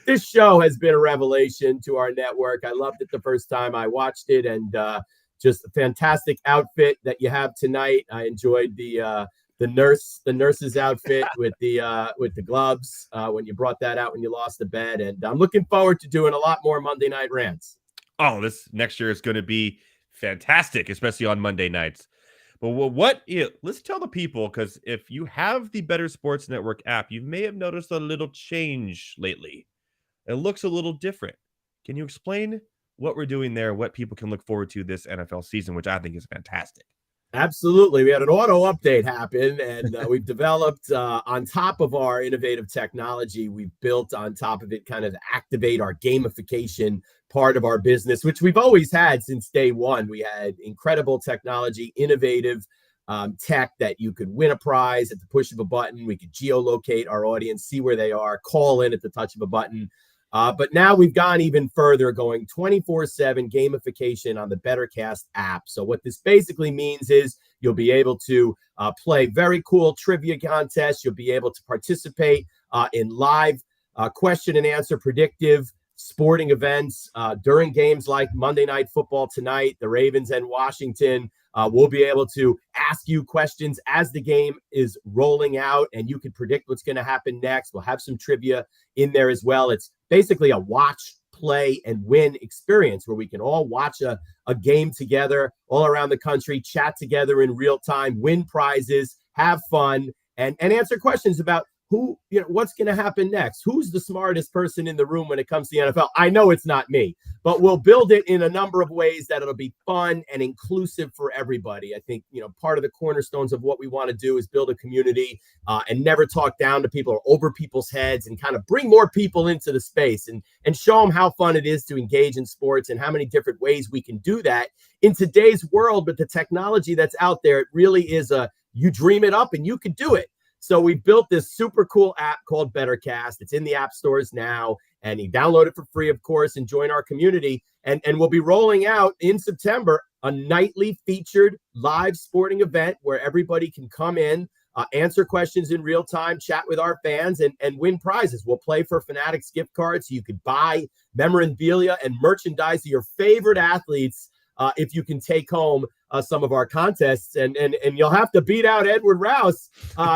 this show has been a revelation to our network. I loved it the first time I watched it, and just a fantastic outfit that you have tonight. I enjoyed the nurse's outfit with the gloves when you brought that out when you lost the bet, and I'm looking forward to doing a lot more Monday Night Rants. Oh, this next year is going to be fantastic, especially on Monday nights. But let's tell the people, because if you have the Bettor Sports Network app, you may have noticed a little change lately. It looks a little different. Can you explain what we're doing there, what people can look forward to this NFL season, which I think is fantastic? Absolutely. We had an auto update happen, and we've developed on top of our innovative technology, we've built on top of it kind of activate our gamification part of our business, which we've always had since day one. We had incredible technology, innovative tech that you could win a prize at the push of a button. We could geolocate our audience, see where they are, call in at the touch of a button. But now we've gone even further, going 24/7 gamification on the BettorCast app. So what this basically means is you'll be able to play very cool trivia contests. You'll be able to participate in live question and answer predictive sporting events during games like Monday Night Football tonight, the Ravens and Washington. We'll be able to ask you questions as the game is rolling out, and you can predict what's going to happen next. We'll have some trivia in there as well. It's basically a watch, play, and win experience where we can all watch a game together all around the country, chat together in real time, win prizes, have fun, and answer questions about what's going to happen next? Who's the smartest person in the room when it comes to the NFL? I know it's not me, but we'll build it in a number of ways that it'll be fun and inclusive for everybody. I think, part of the cornerstones of what we want to do is build a community and never talk down to people or over people's heads, and kind of bring more people into the space and show them how fun it is to engage in sports and how many different ways we can do that in today's world. But the technology that's out there, it really is you dream it up and you could do it. So we built this super cool app called BettorCast. It's in the app stores now, and you download it for free, of course, and join our community. And we'll be rolling out in September a nightly featured live sporting event where everybody can come in, answer questions in real time, chat with our fans, and win prizes. We'll play for Fanatics gift cards, so you could buy memorabilia and merchandise of your favorite athletes if you can take home some of our contests, and you'll have to beat out Edward Raus.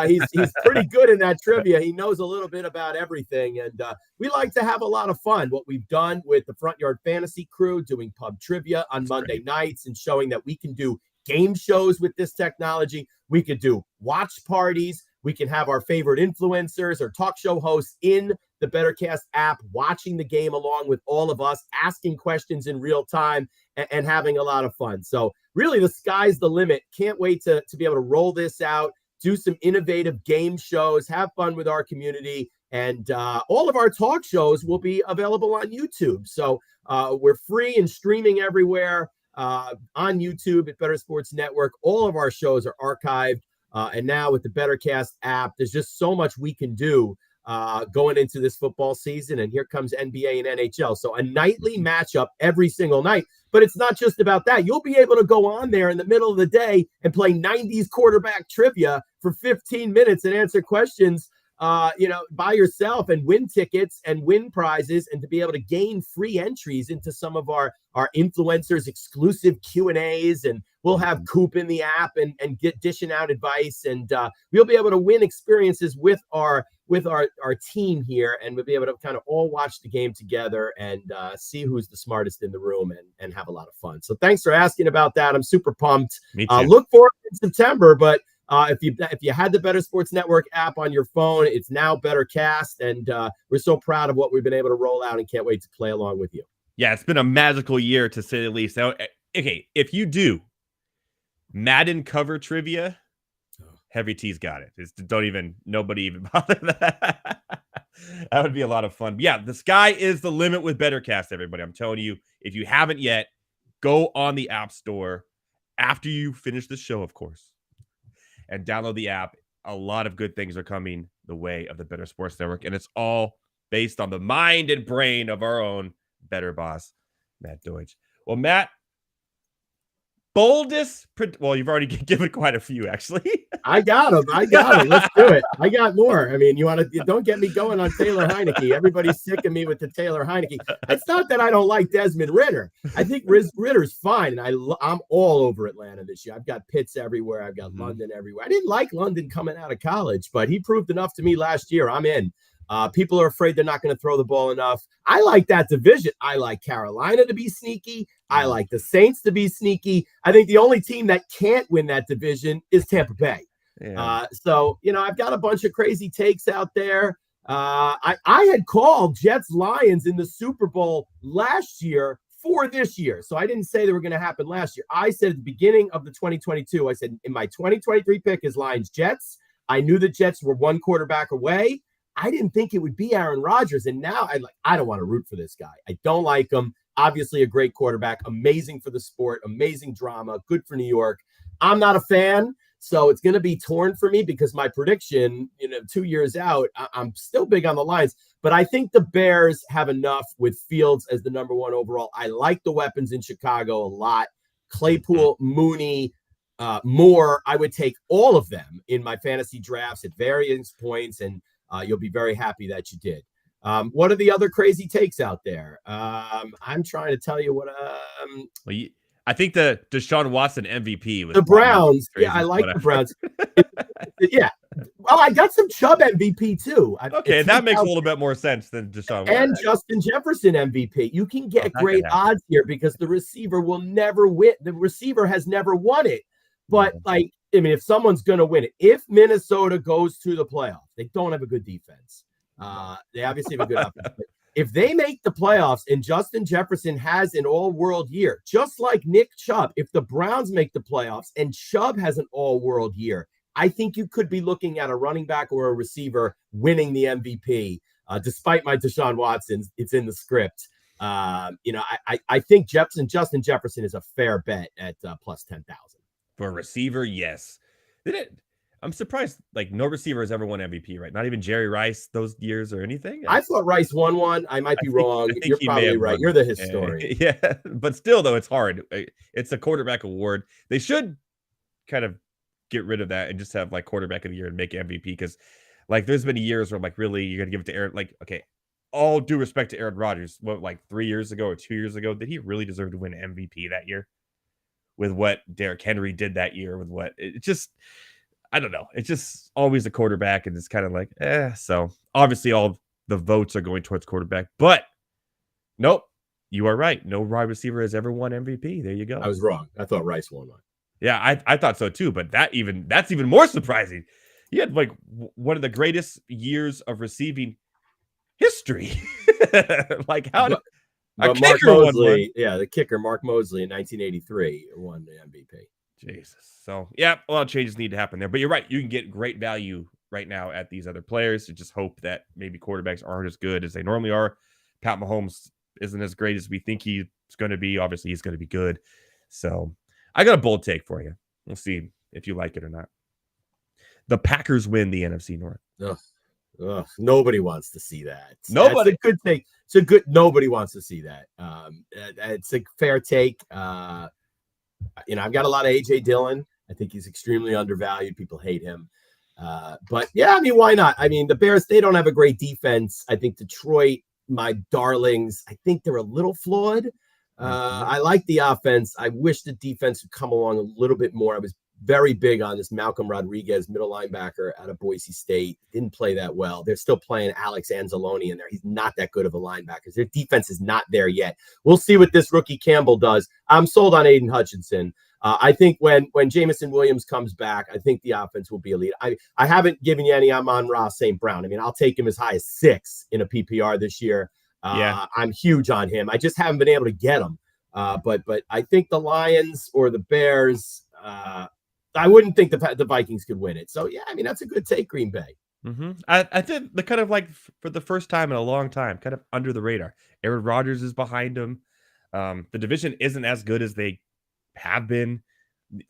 He's pretty good in that trivia. He knows a little bit about everything, and we like to have a lot of fun. What we've done with the Front Yard Fantasy crew, doing pub trivia on Monday nights and showing that we can do game shows with this technology. We could do watch parties. We can have our favorite influencers or talk show hosts in the BettorCast app, watching the game along with all of us, asking questions in real time, and having a lot of fun. So really, the sky's the limit. Can't wait to be able to roll this out, do some innovative game shows, have fun with our community. And all of our talk shows will be available on YouTube. So we're free and streaming everywhere on YouTube at Bettor Sports Network. All of our shows are archived. And now with the BettorCast app, there's just so much we can do going into this football season. And here comes NBA and NHL. So a nightly matchup every single night. But it's not just about that. You'll be able to go on there in the middle of the day and play 90s quarterback trivia for 15 minutes and answer questions, by yourself, and win tickets and win prizes, and to be able to gain free entries into some of our influencers' exclusive Q&As. And we'll have Coop in the app and get dishing out advice. And we'll be able to win experiences with our team here, and we'll be able to kind of all watch the game together and see who's the smartest in the room and have a lot of fun. So thanks for asking about that. I'm super pumped. Me too. Look forward in September, but If you had the Bettor Sports Network app on your phone, it's now Bettorcast, and we're so proud of what we've been able to roll out and can't wait to play along with you. Yeah, it's been a magical year to say the least. Now, okay, if you do Madden cover trivia, Heavy T's got it. Nobody even bother that. That would be a lot of fun. But yeah, the sky is the limit with Bettorcast, everybody. I'm telling you, if you haven't yet, go on the App Store after you finish the show, of course, and download the app. A lot of good things are coming the way of the Bettor Sports Network, and it's all based on the mind and brain of our own Bettor boss, Matt Deutsch. Well, Matt, well, you've already given quite a few, actually. I got them. Let's do it. I got more. I mean, don't get me going on Taylor Heineke. Everybody's sick of me with the Taylor Heineke. It's not that I don't like Desmond Ridder. I think Ritter's fine, and I'm all over Atlanta this year. I've got Pitts everywhere. I've got London everywhere. I didn't like London coming out of college, but he proved enough to me last year. I'm in. People are afraid they're not going to throw the ball enough. I like that division. I like Carolina to be sneaky. I like the Saints to be sneaky. I think the only team that can't win that division is Tampa Bay. Yeah. So, I've got a bunch of crazy takes out there. I had called Jets-Lions in the Super Bowl last year for this year. So I didn't say they were going to happen last year. I said at the beginning of the 2022, I said, in my 2023 pick is Lions-Jets. I knew the Jets were one quarterback away. I didn't think it would be Aaron Rodgers. And now I don't want to root for this guy. I don't like him. Obviously a great quarterback, amazing for the sport, amazing drama, good for New York. I'm not a fan, so it's going to be torn for me because my prediction, 2 years out, I'm still big on the Lions, but I think the Bears have enough with Fields as the number one overall. I like the weapons in Chicago a lot. Claypool, Mooney, Moore, I would take all of them in my fantasy drafts at various points, and you'll be very happy that you did. What are the other crazy takes out there? I'm trying to tell you what. I think the Deshaun Watson MVP was the Browns. Yeah, I like the Browns. Yeah. Well, I got some Chubb MVP too. Okay, that makes a little bit more sense than Deshaun Watson. And Justin Jefferson MVP. You can get great odds here because the receiver will never win. The receiver has never won it. But if someone's going to win it, if Minnesota goes to the playoffs, they don't have a good defense. They obviously have a good offense. But if they make the playoffs and Justin Jefferson has an all-world year, just like Nick Chubb, if the Browns make the playoffs and Chubb has an all-world year, I think you could be looking at a running back or a receiver winning the MVP. Despite my Deshaun Watson, it's in the script. I think Justin Jefferson is a fair bet at plus 10,000. For a receiver, yes. I'm surprised, no receiver has ever won MVP, right? Not even Jerry Rice those years or anything. I thought Rice won one. I might be wrong. You're probably right. You're the historian. Yeah, but still, though, it's hard. It's a quarterback award. They should kind of get rid of that and just have quarterback of the year and make MVP because there's been years where I'm really you're gonna give it to Aaron. Okay, all due respect to Aaron Rodgers, 3 years ago or 2 years ago, did he really deserve to win MVP that year? With what Derrick Henry did that year, with what it just. I don't know. It's just always a quarterback, and it's kind of So obviously, all the votes are going towards quarterback, but nope, you are right. No wide receiver has ever won MVP. There you go. I was wrong. I thought Rice won one. Yeah, I thought so too, but that's even more surprising. He had one of the greatest years of receiving history. How did Mark Mosley? Yeah, the kicker Mark Mosley in 1983 won the MVP. Jesus. So, yeah, a lot of changes need to happen there. But you're right. You can get great value right now at these other players. To just hope that maybe quarterbacks aren't as good as they normally are. Pat Mahomes isn't as great as we think he's going to be. Obviously, he's going to be good. So, I got a bold take for you. We'll see if you like it or not. The Packers win the NFC North. Ugh, nobody wants to see that. Nobody. That's a good take. Nobody wants to see that. It's a fair take. I've got a lot of AJ Dillon. I think he's extremely undervalued. People hate him. But yeah, why not? The Bears, they don't have a great defense. I think Detroit, my darlings, I think they're a little flawed. I like the offense. I wish the defense would come along a little bit more. I was very big on this Malcolm Rodriguez, middle linebacker out of Boise State. Didn't play that well. They're still playing Alex Anzalone in there. He's not that good of a linebacker. Their defense is not there yet. We'll see what this rookie Campbell does. I'm sold on Aiden Hutchinson. I think when Jamison Williams comes back, I think the offense will be elite. I haven't given you any Amon-Ra St. Brown. I mean, I'll take him as high as 6 in a PPR this year. I'm huge on him. I just haven't been able to get him. But I think the Lions or the Bears, I wouldn't think the Vikings could win it. So, yeah, I mean, that's a good take, Green Bay. I did the kind of like for the first time in a long time, kind of under the radar. Aaron Rodgers is behind him. The division isn't as good as they have been.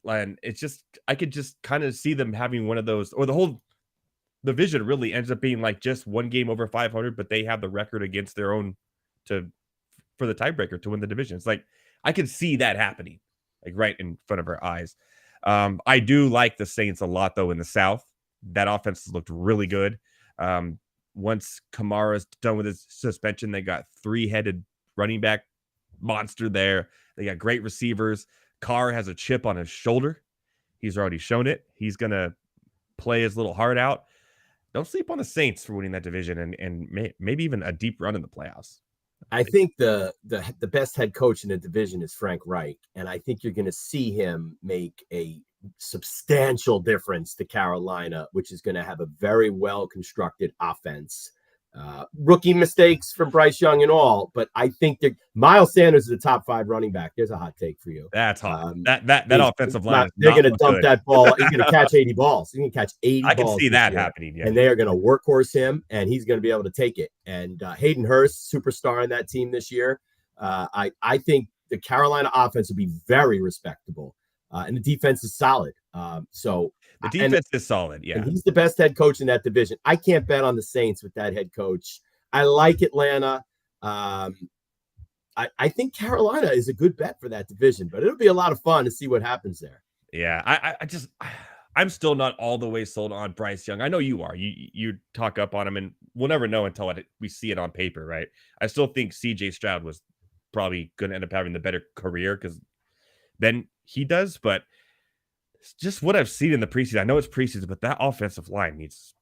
And it's just, I could just kind of see them having one of those, or the whole division really ends up being like just one game over 500, but they have the record against their own for the tiebreaker to win the division. It's like, I could see that happening like right in front of our eyes. I do like the Saints a lot though in the South. That offense has looked really good. Once Kamara's done with his suspension, they got 3-headed running back monster there. They got great receivers. Carr has a chip on his shoulder. He's already shown it. He's going to play his little heart out. Don't sleep on the Saints for winning that division and maybe even a deep run in the playoffs. I think the best head coach in the division is Frank Reich, and I think you're going to see him make a substantial difference to Carolina, which is going to have a very well constructed offense. Rookie mistakes from Bryce Young and all, but I think that Miles Sanders is the top 5 running back. There's a hot take for you. That's hot. That offensive line. They're going to dump that ball. He's going to catch 80 balls. He's going to catch 80 balls. I can see that happening. Yeah. And they are going to workhorse him, and he's going to be able to take it. And Hayden Hurst, superstar in that team this year. I think the Carolina offense will be very respectable. And the defense is solid. The defense is solid. Yeah. And he's the best head coach in that division. I can't bet on the Saints with that head coach. I like Atlanta. I think Carolina is a good bet for that division, but it'll be a lot of fun to see what happens there. Yeah. I'm still not all the way sold on Bryce Young. I know you are. You talk up on him, and we'll never know until we see it on paper, right? I still think CJ Stroud was probably going to end up having the better career because then he does, but it's just what I've seen in the preseason. I know it's preseason, but that offensive line needs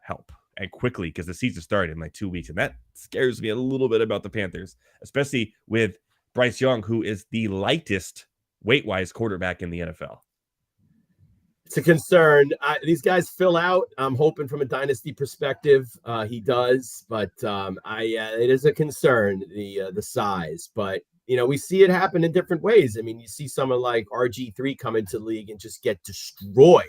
help and quickly because the season started in like 2 weeks, and that scares me a little bit about the Panthers, especially with Bryce Young, who is the lightest weight-wise quarterback in the NFL. It's a concern. These guys fill out. I'm hoping from a dynasty perspective, he does, but it is a concern, the size. But we see it happen in different ways. I mean, you see someone like RG3 come into the league and just get destroyed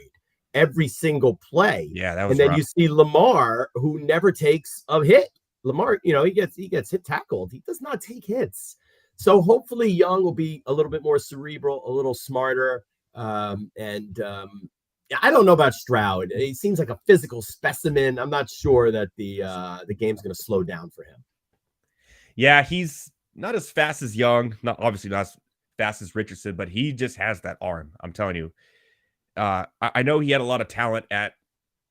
every single play. Yeah, that was and then rough. you see Lamar, who never takes a hit. Lamar, he gets hit tackled. He does not take hits. So hopefully Young will be a little bit more cerebral, a little smarter. I don't know about Stroud. He seems like a physical specimen. I'm not sure that the game's going to slow down for him. Yeah, he's not as fast as Young, obviously not as fast as Richardson, but he just has that arm. I'm telling you. I know he had a lot of talent at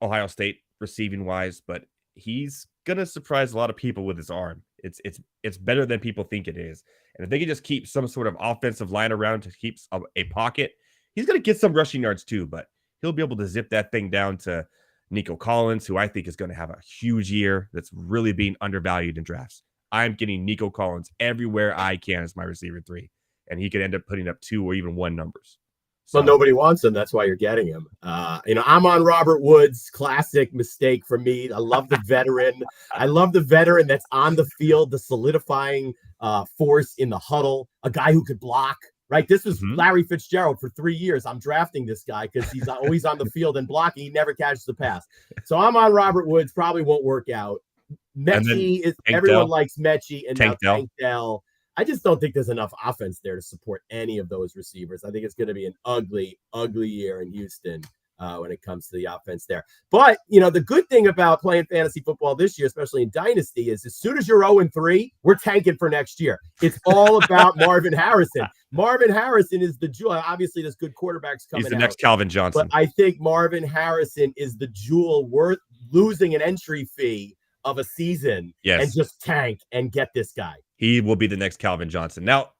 Ohio State receiving wise, but he's gonna surprise a lot of people with his arm. It's better than people think it is. And if they can just keep some sort of offensive line around to keep a pocket, he's gonna get some rushing yards too, but he'll be able to zip that thing down to Nico Collins, who I think is going to have a huge year that's really being undervalued in drafts. I'm getting Nico Collins everywhere I can as my receiver 3, and he could end up putting up 2 or even 1 numbers. So nobody wants him. That's why you're getting him. I'm on Robert Woods. Classic mistake for me. I love the veteran. I love the veteran that's on the field, the solidifying force in the huddle, a guy who could block. Right. This was Larry Fitzgerald for 3 years. I'm drafting this guy because he's always on the field and blocking. He never catches the pass. So I'm on Robert Woods. Probably won't work out. Mechie is everyone likes Mechie and now Tank Dell. I just don't think there's enough offense there to support any of those receivers. I think it's going to be an ugly, ugly year in Houston when it comes to the offense there. But, the good thing about playing fantasy football this year, especially in Dynasty, is as soon as you're 0-3, we're tanking for next year. It's all about Marvin Harrison. Marvin Harrison is the jewel. Obviously, there's good quarterbacks coming out. He's the next Calvin Johnson. But I think Marvin Harrison is the jewel worth losing an entry fee of a season and just tank and get this guy. He will be the next Calvin Johnson. Now,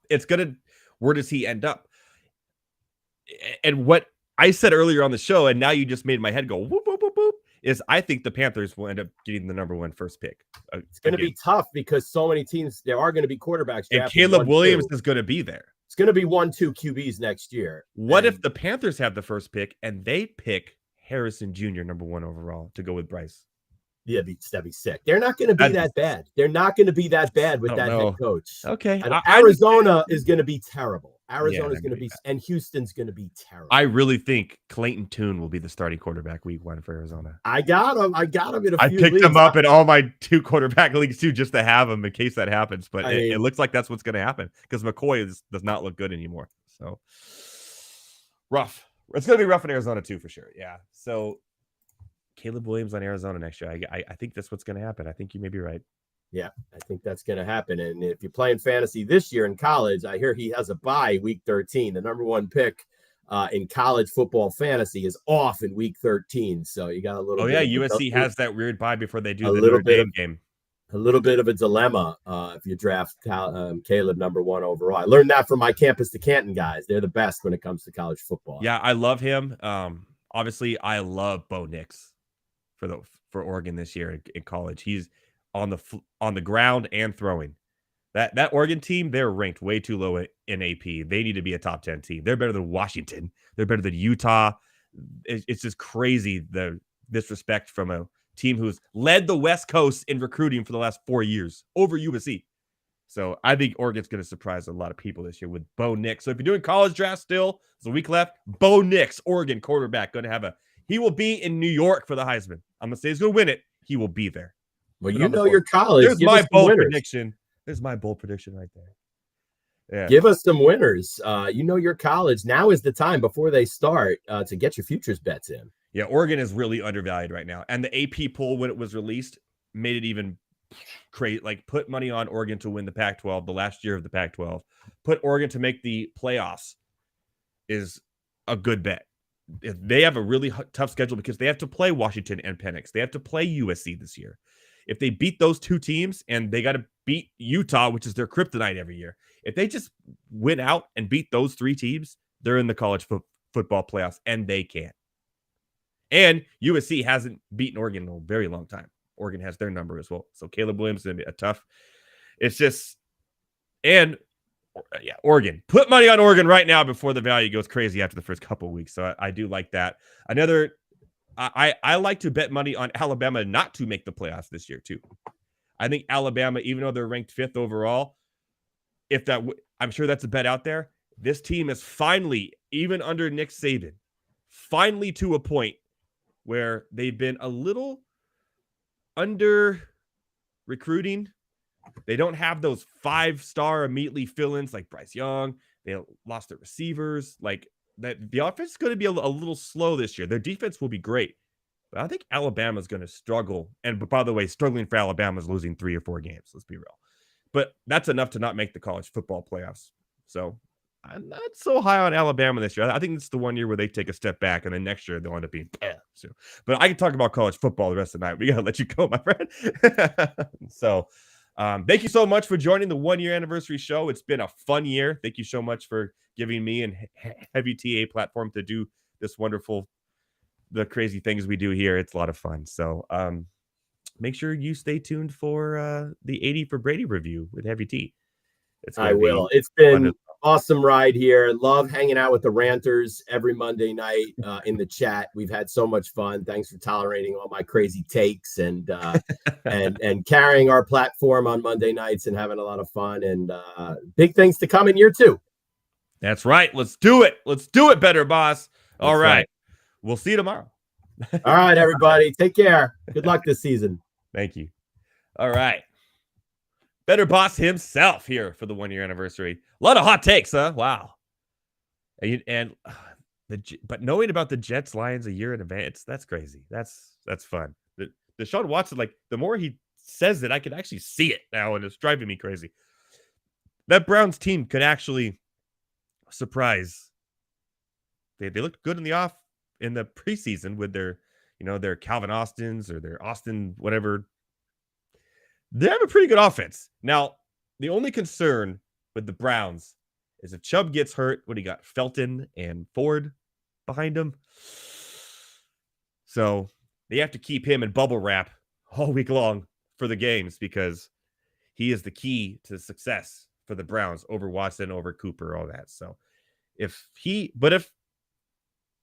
where does he end up? And what I said earlier on the show, and now you just made my head go whoop, whoop, whoop, whoop, is I think the Panthers will end up getting the number 1 first pick. It's going to be tough because so many teams, there are going to be quarterbacks. And Caleb Williams is going to be there. It's going to be 1-2 QBs next year. What if the Panthers have the first pick and they pick Harrison Jr. number 1 overall to go with Bryce? Yeah, that'd be sick. They're not going to be that bad. They're not going to be that bad with that head coach. Okay. Arizona is going to be terrible. Arizona's going to be, and Houston's going to be terrible. I really think Clayton Tune will be the starting quarterback week 1 for Arizona. I got him in a few I picked leagues. him up in all my 2 quarterback leagues too, just to have him in case that happens. But it looks like that's what's going to happen because McCoy does not look good anymore. So rough. It's going to be rough in Arizona too, for sure. Yeah. So Caleb Williams on Arizona next year. I think that's what's going to happen. I think you may be right. Yeah, I think that's going to happen. And if you're playing fantasy this year in college, I hear he has a bye week 13. The number 1 pick in college football fantasy is off in week 13. So you got a little. Oh yeah, USC has that weird bye before they do the Notre Notre Dame game. A little bit of a dilemma if you draft Caleb number 1 overall. I learned that from my Campus to Canton guys. They're the best when it comes to college football. Yeah, I love him. Obviously, I love Bo Nix for Oregon this year in college. He's on the ground and throwing. That Oregon team, they're ranked way too low in AP. They need to be a top 10 team. They're better than Washington. They're better than Utah. It's just crazy, the disrespect from a team who's led the West Coast in recruiting for the last 4 years over USC. So I think Oregon's going to surprise a lot of people this year with Bo Nix. So if you're doing college draft still, there's a week left. Bo Nix, Oregon quarterback, he will be in New York for the Heisman. I'm going to say he's going to win it. He will be there. Well, you know your college. There's my bold prediction. There's my bold prediction right there. Yeah. Give us some winners. You know your college. Now is the time before they start to get your futures bets in. Yeah, Oregon is really undervalued right now. And the AP poll, when it was released, made it even crazy. Like, put money on Oregon to win the Pac-12, the last year of the Pac-12. Put Oregon to make the playoffs is a good bet. If they have a really tough schedule because they have to play Washington and Penix. They have to play USC this year. If they beat those 2 teams, and they got to beat Utah, which is their kryptonite every year, if they just win out and beat those 3 teams, they're in the college football playoffs, and they can. And USC hasn't beaten Oregon in a very long time. Oregon has their number as well. So Caleb Williams is going to be a tough. It's just, and yeah, Oregon. Put money on Oregon right now before the value goes crazy after the first couple of weeks. So I do like that. Another, I like to bet money on Alabama not to make the playoffs this year too. I think Alabama, even though they're ranked 5th overall, I'm sure that's a bet out there. This team is finally, even under Nick Saban, finally to a point where they've been a little under recruiting. They don't have those 5-star immediately fill-ins like Bryce Young. They lost their receivers. Like that, the offense is going to be a little slow this year. Their defense will be great, but I think Alabama's going to struggle. And by the way, struggling for Alabama is losing 3 or 4 games. Let's be real. But that's enough to not make the college football playoffs. So I'm not so high on Alabama this year. I think it's the one year where they take a step back, and then next year they'll end up being so. But I can talk about college football the rest of the night. We got to let you go, my friend. So thank you so much for joining the 1-year anniversary show. It's been a fun year. Thank you so much for giving me and Heavy TA platform to do this the crazy things we do here. It's a lot of fun. So make sure you stay tuned for the 80 for Brady review with Heavy T. I will. It's been awesome ride here. Love hanging out with the ranters every Monday night in the chat. We've had so much fun. Thanks for tolerating all my crazy takes and and carrying our platform on Monday nights and having a lot of fun, and big things to come in year 2. That's right. Let's do it. Let's do it better, boss. All right. We'll see you tomorrow. All right, everybody. Take care. Good luck this season. Thank you. All right. Better boss himself here for the 1-year anniversary. A lot of hot takes, huh? Wow. But knowing about the Jets Lions a year in advance, that's crazy. That's fun. The Deshaun Watson, like, the more he says it, I can actually see it now, and it's driving me crazy. That Browns team could actually surprise. They looked good in the preseason with their Calvin Austins or their Austin whatever. They have a pretty good offense. Now, the only concern with the Browns is if Chubb gets hurt, what do you got? Felton and Ford behind him. So they have to keep him in bubble wrap all week long for the games because he is the key to success for the Browns over Watson, over Cooper, all that. So if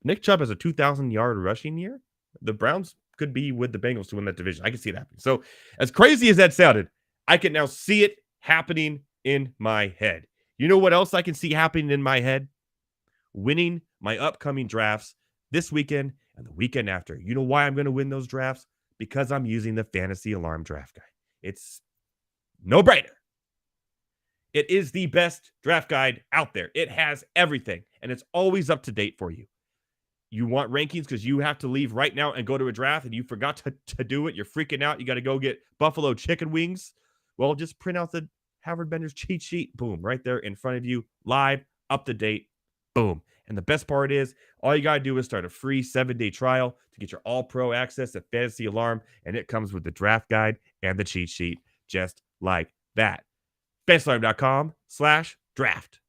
Nick Chubb has a 2,000-yard rushing year, the Browns could be with the Bengals to win that division. I can see that happening. So as crazy as that sounded, I can now see it happening in my head. You know what else I can see happening in my head? Winning my upcoming drafts this weekend and the weekend after. You know why I'm going to win those drafts? Because I'm using the Fantasy Alarm Draft Guide. It's no brainer. It is the best draft guide out there. It has everything, and it's always up to date for you. You want rankings because you have to leave right now and go to a draft and you forgot to do it. You're freaking out. You got to go get buffalo chicken wings. Well, just print out the Howard Bender's cheat sheet. Boom, right there in front of you, live, up to date. Boom. And the best part is all you got to do is start a free 7-day trial to get your all-pro access to Fantasy Alarm, and it comes with the draft guide and the cheat sheet just like that. FantasyAlarm.com/draft.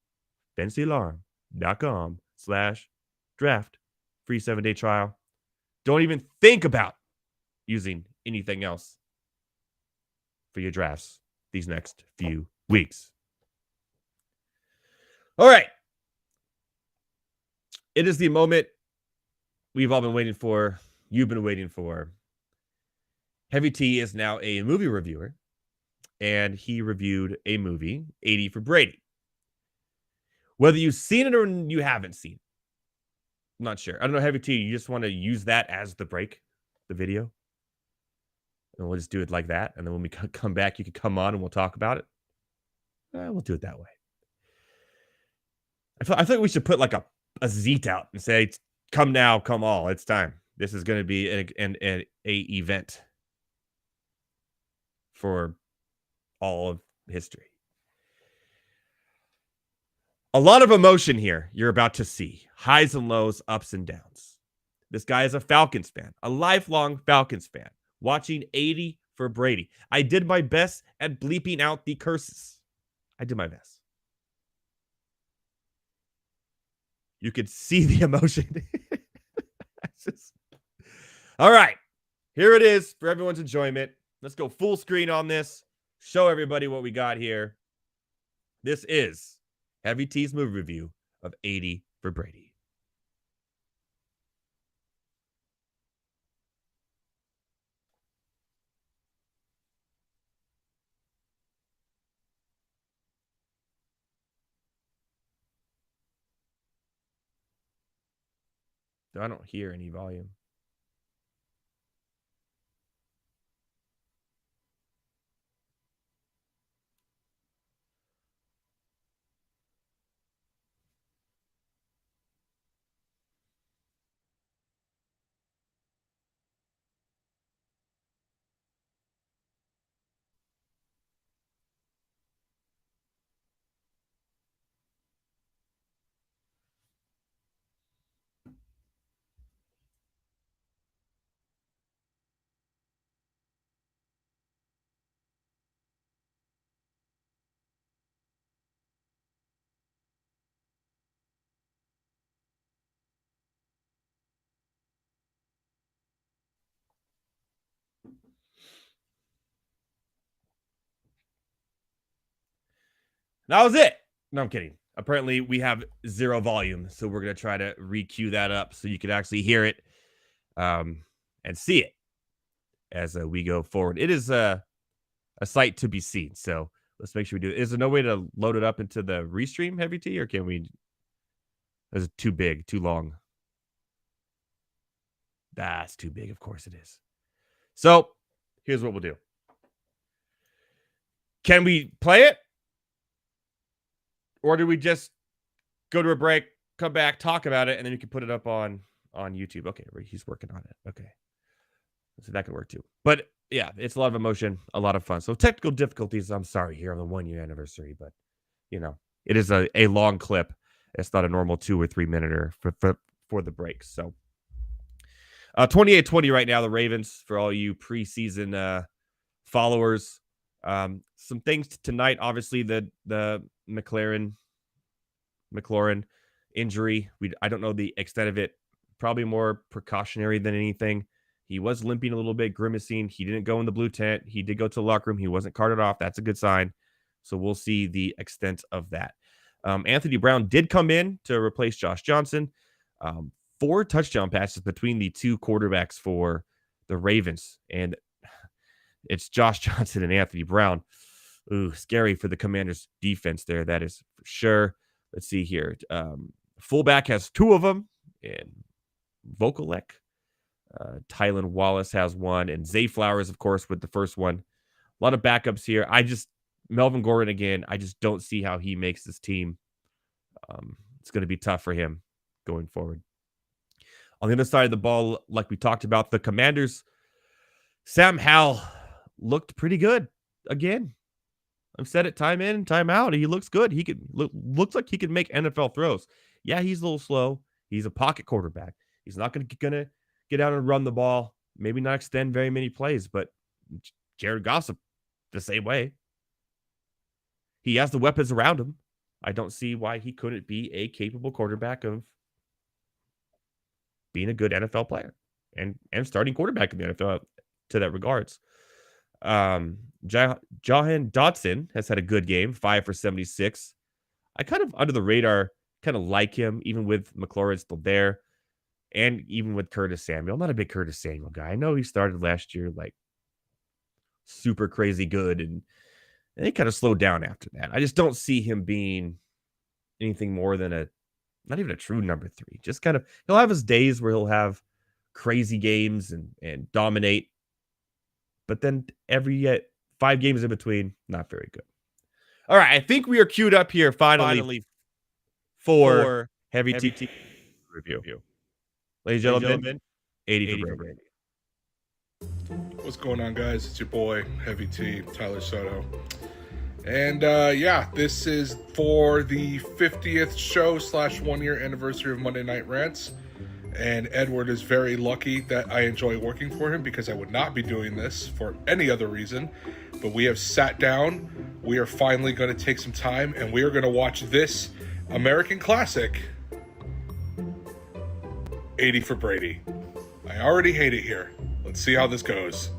FantasyAlarm.com/draft. Free 7-day trial. Don't even think about using anything else for your drafts these next few weeks. All right. It is the moment we've all been waiting for. You've been waiting for. Heavy T is now a movie reviewer, and he reviewed a movie, 80 for Brady. Whether you've seen it or you haven't seen it, I'm not sure. I don't know, Heavy T, you just want to use that as the break, the video? And we'll just do it like that. And then when we come back, you can come on and we'll talk about it. We'll do it that way. I think we should put like a zeet out and say, come now, come all. It's time. This is going to be an event for all of history. A lot of emotion here you're about to see. Highs and lows, ups and downs. This guy is a Falcons fan, a lifelong Falcons fan, watching 80 for Brady. I did my best at bleeping out the curses. I did my best. You could see the emotion. All right. Here it is for everyone's enjoyment. Let's go full screen on this. Show everybody what we got here. This is Heavy T's movie review of 80 for Brady. I don't hear any volume. That was it. No, I'm kidding. Apparently, we have zero volume, so we're going to try to re-cue that up so you can actually hear it and see it as we go forward. It is a sight to be seen, so let's make sure we do it. Is there no way to load it up into the restream, Heavy T, or can we? Is it too big, too long? That's too big. Of course it is. So here's what we'll do. Can we play it? Or do we just go to a break, come back, talk about it, and then you can put it up on YouTube? Okay, he's working on it. Okay. So that could work too. But yeah, it's a lot of emotion, a lot of fun. So technical difficulties, I'm sorry, here on the 1-year anniversary, but you know, it is a long clip. It's not a normal 2 or 3 minute for the breaks. So 28-20 right now, the Ravens, for all you preseason followers. Some things tonight, obviously the McLaurin injury. I don't know the extent of it. Probably more precautionary than anything. He was limping a little bit, grimacing. He didn't go in the blue tent. He did go to the locker room. He wasn't carted off. That's a good sign. So we'll see the extent of that. Anthony Brown did come in to replace Josh Johnson. 4 touchdown passes between the 2 quarterbacks for the Ravens. And it's Josh Johnson and Anthony Brown. Ooh, scary for the Commanders defense there. That is for sure. Let's see here. Fullback has 2 of them. And Vokalek. Tylan Wallace has 1. And Zay Flowers, of course, with the first one. A lot of backups here. Melvin Gordon again. I just don't see how he makes this team. It's going to be tough for him going forward. On the other side of the ball, like we talked about, the Commanders, Sam Howell looked pretty good again. I've said it time in, time out. He looks good. He looks like he can make NFL throws. Yeah, he's a little slow. He's a pocket quarterback. He's not going to get out and run the ball. Maybe not extend very many plays, but Jared Goff the same way. He has the weapons around him. I don't see why he couldn't be a capable quarterback of being a good NFL player and starting quarterback in the NFL to that regards. Jahan Dotson has had a good game, 5 for 76. I kind of under the radar, kind of like him, even with McLaurin still there, and even with Curtis Samuel. I'm not a big Curtis Samuel guy. I know he started last year like super crazy good, and he kind of slowed down after that. I just don't see him being anything more than not even a true number 3. Just kind of, he'll have his days where he'll have crazy games and dominate. But then every 5 games in between, not very good. All right, I think we are queued up here finally for Heavy T review. Ladies and gentlemen, 80 for Brady. What's going on, guys? It's your boy, Heavy T, Tyler Soto. And this is for the 50th show / 1-year anniversary of Monday Night Rants. And Edward is very lucky that I enjoy working for him, because I would not be doing this for any other reason. But we have sat down. We are finally going to take some time, and we are going to watch this American classic, 80 for Brady. I already hate it here. Let's see how this goes.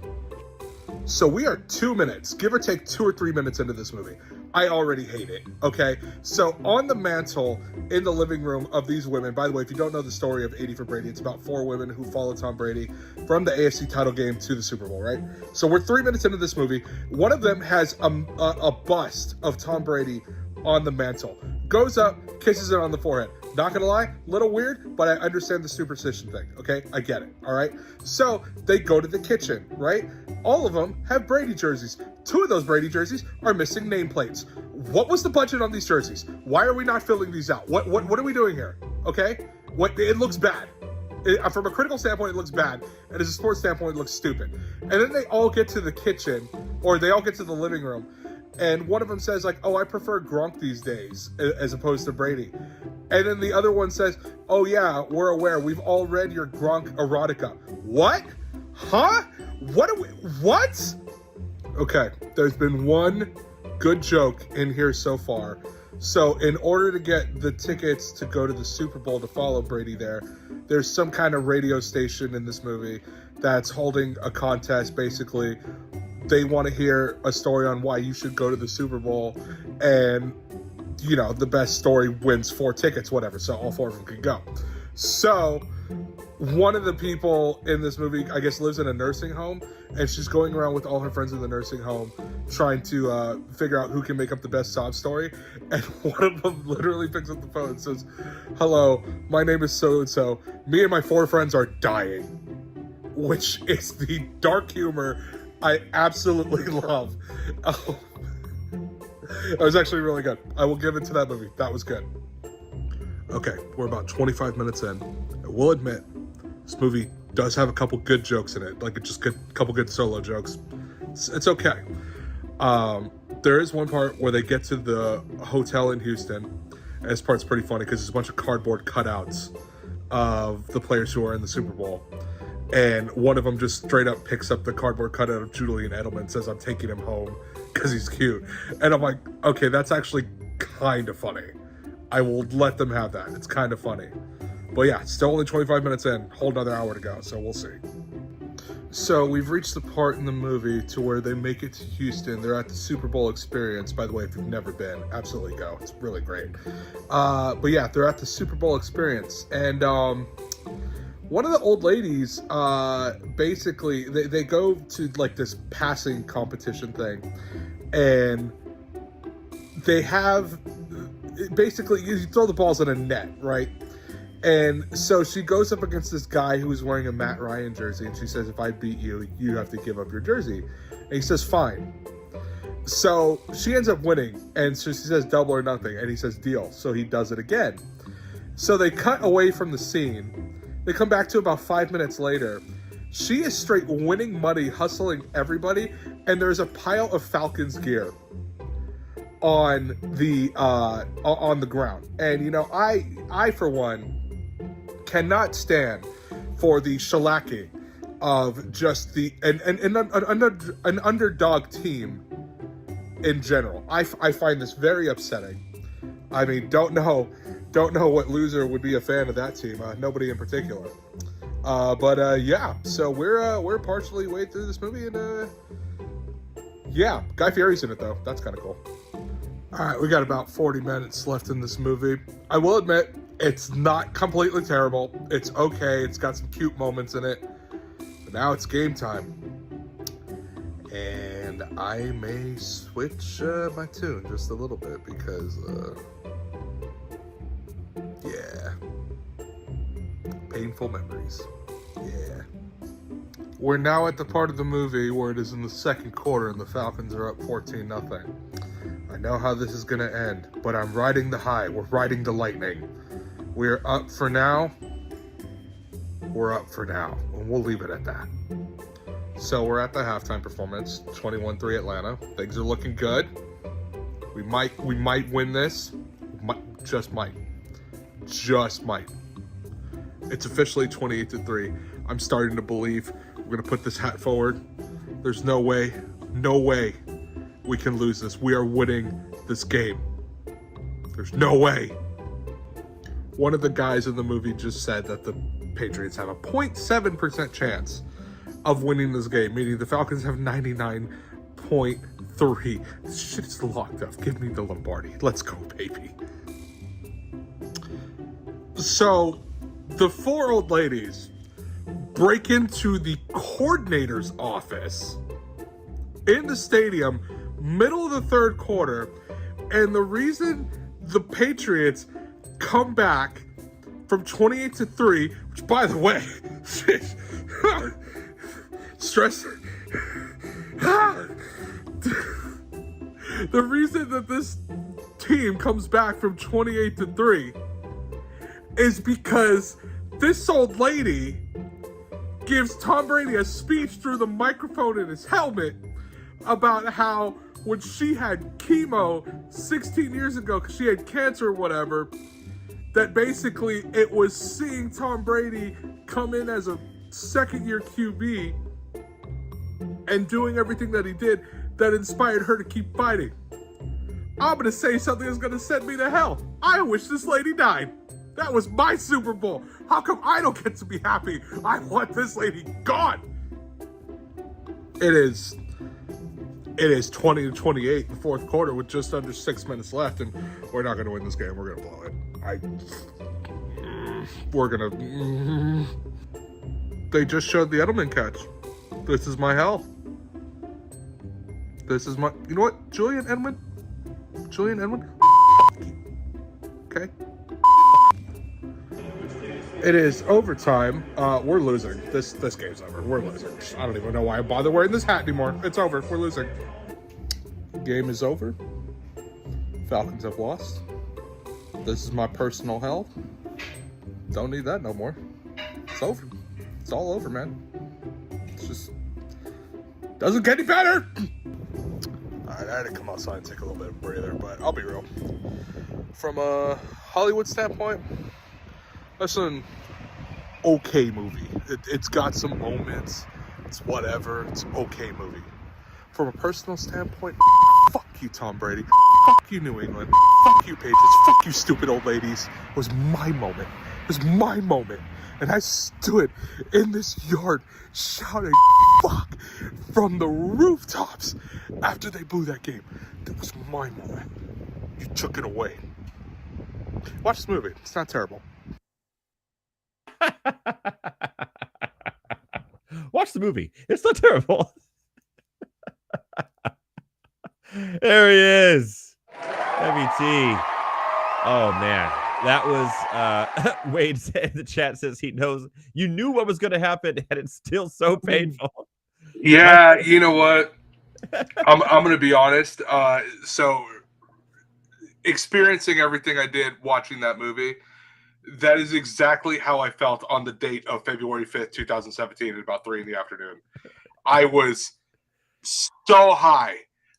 So we are 2 minutes, give or take 2 or 3 minutes into this movie. I already hate it, okay? So on the mantle in the living room of these women, by the way, if you don't know the story of 80 for Brady, it's about 4 women who follow Tom Brady from the AFC title game to the Super Bowl, right? So we're 3 minutes into this movie. One of them has a bust of Tom Brady on the mantle. Goes up, kisses it on the forehead. Not gonna lie, little weird, but I understand the superstition thing, okay? I get it, all right? So they go to the kitchen, right? All of them have Brady jerseys. 2 of those Brady jerseys are missing nameplates. What was the budget on these jerseys? Why are we not filling these out? What are we doing here, okay? It looks bad. From a critical standpoint, it looks bad. And as a sports standpoint, it looks stupid. And then they all get to the kitchen, or they all get to the living room, and one of them says, like, oh, I prefer Gronk these days as opposed to Brady. And then the other one says, oh, yeah, we're aware. We've all read your Gronk erotica. What? Huh? What? Okay, there's been one good joke in here so far. So in order to get the tickets to go to the Super Bowl to follow Brady there's some kind of radio station in this movie that's holding a contest. Basically, they want to hear a story on why you should go to the Super Bowl, and the best story wins 4 tickets, whatever. So all 4 of them can go. So one of the people in this movie, I guess, lives in a nursing home, and she's going around with all her friends in the nursing home trying to figure out who can make up the best sob story. And one of them literally picks up the phone and says, hello, my name is so-and-so. Me and my 4 friends are dying. Which is the dark humor I absolutely love. That was actually really good. I will give it to that movie. That was good. Okay, we're about 25 minutes in. I will admit, this movie does have a couple good jokes in it, like just a couple good solo jokes. It's okay. There is one part where they get to the hotel in Houston, and this part's pretty funny because there's a bunch of cardboard cutouts of the players who are in the Super Bowl. And one of them just straight up picks up the cardboard cutout of Julian Edelman and says, I'm taking him home because he's cute. And I'm like, okay, that's actually kind of funny. I will let them have that. It's kind of funny. But yeah, still only 25 minutes in, whole another hour to go, so we'll see. So we've reached the part in the movie to where they make it to Houston. They're at the Super Bowl Experience. By the way, if you've never been, absolutely go. It's really great. But yeah, they're at the Super Bowl Experience. And one of the old ladies, basically, they go to like this passing competition thing. And they have, basically, you throw the balls in a net, right? And so she goes up against this guy who's wearing a Matt Ryan jersey, and she says, if I beat you, you have to give up your jersey. And he says, fine. So she ends up winning, and so she says, double or nothing, and he says, deal. So he does it again. So they cut away from the scene. They come back to about 5 minutes later. She is straight winning money, hustling everybody, and there's a pile of Falcons gear on the ground. And, you know, I for one, cannot stand for the shellacking of just an underdog team in general. I find this very upsetting. I mean, don't know what loser would be a fan of that team. Nobody in particular. But yeah. So we're partially way through this movie, and yeah, Guy Fieri's in it though. That's kind of cool. All right, we got about 40 minutes left in this movie. I will admit, it's not completely terrible. It's okay. It's got some cute moments in it. But now it's game time. And I may switch my tune just a little bit because, yeah. Painful memories. Yeah. We're now at the part of the movie where it is in the second quarter and the Falcons are up 14-0. I know how this is going to end, but I'm riding the high. We're riding the lightning. We're up for now. We're up for now. And we'll leave it at that. So we're at the halftime performance, 21-3 Atlanta. Things are looking good. We might win this. Just might. It's officially 28-3. I'm starting to believe we're going to put this hat forward. There's no way we can lose this. We are winning this game. There's no way. One of the guys in the movie just said that the Patriots have a 0.7% chance of winning this game, meaning the Falcons have 99.3. This shit is locked up. Give me the Lombardi. Let's go, baby. So, the four old ladies break into the coordinator's office in the stadium, middle of the third quarter, and the reason the Patriots come back from 28-3, which, by the way, stress. The reason that this team comes back from 28-3 is because this old lady gives Tom Brady a speech through the microphone in his helmet about how when she had chemo 16 years ago because she had cancer or whatever, that basically it was seeing Tom Brady come in as a second-year QB and doing everything that he did that inspired her to keep fighting. I'm going to say something that's going to send me to hell. I wish this lady died. That was my Super Bowl. How come I don't get to be happy? I want this lady gone. It is 20-28 in the fourth quarter with just under 6 minutes left, and we're not going to win this game. We're going to blow it. They just showed the Edelman catch. This is my hell. This is my, you know what? Julian Edelman. Okay. It is overtime. We're losing. This game's over. We're losing. I don't even know why I bother wearing this hat anymore. It's over. We're losing. Game is over. Falcons have lost. This is my personal hell. Don't need that no more. It's over. It's all over, man. It's just doesn't get any better. Alright, I had to come outside and take a little bit of a breather, but I'll be real. From a Hollywood standpoint, that's an okay movie. It's got some moments. It's whatever. It's an okay movie. From a personal standpoint, fuck you, Tom Brady. Fuck you, New England. Fuck you, Patriots. Fuck you, stupid old ladies. It was my moment. was my moment. And I stood in this yard shouting fuck from the rooftops after they blew that game. That was my moment. You took it away. Watch this movie. It's not terrible. Watch the movie. It's not terrible. There he is. MVT. Oh, man. That was Wade said in the chat says he knows you knew what was going to happen and it's still so painful. Yeah, you know what? I'm going to be honest. So experiencing everything I did watching that movie, that is exactly how I felt on the date of February 5th, 2017 at about 3 in the afternoon. I was so high,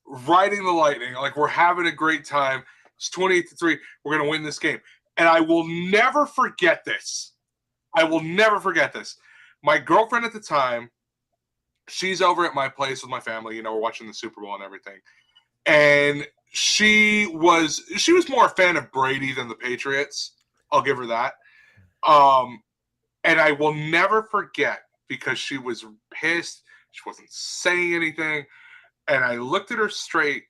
riding the lightning. Like, we're having a great time. It's 28-3. We're going to win this game. And I will never forget this. I will never forget this. My girlfriend at the time, she's over at my place with my family. You know, we're watching the Super Bowl and everything. And she was more a fan of Brady than the Patriots. I'll give her that. And I will never forget because she was pissed. She wasn't saying anything. And I looked at her straight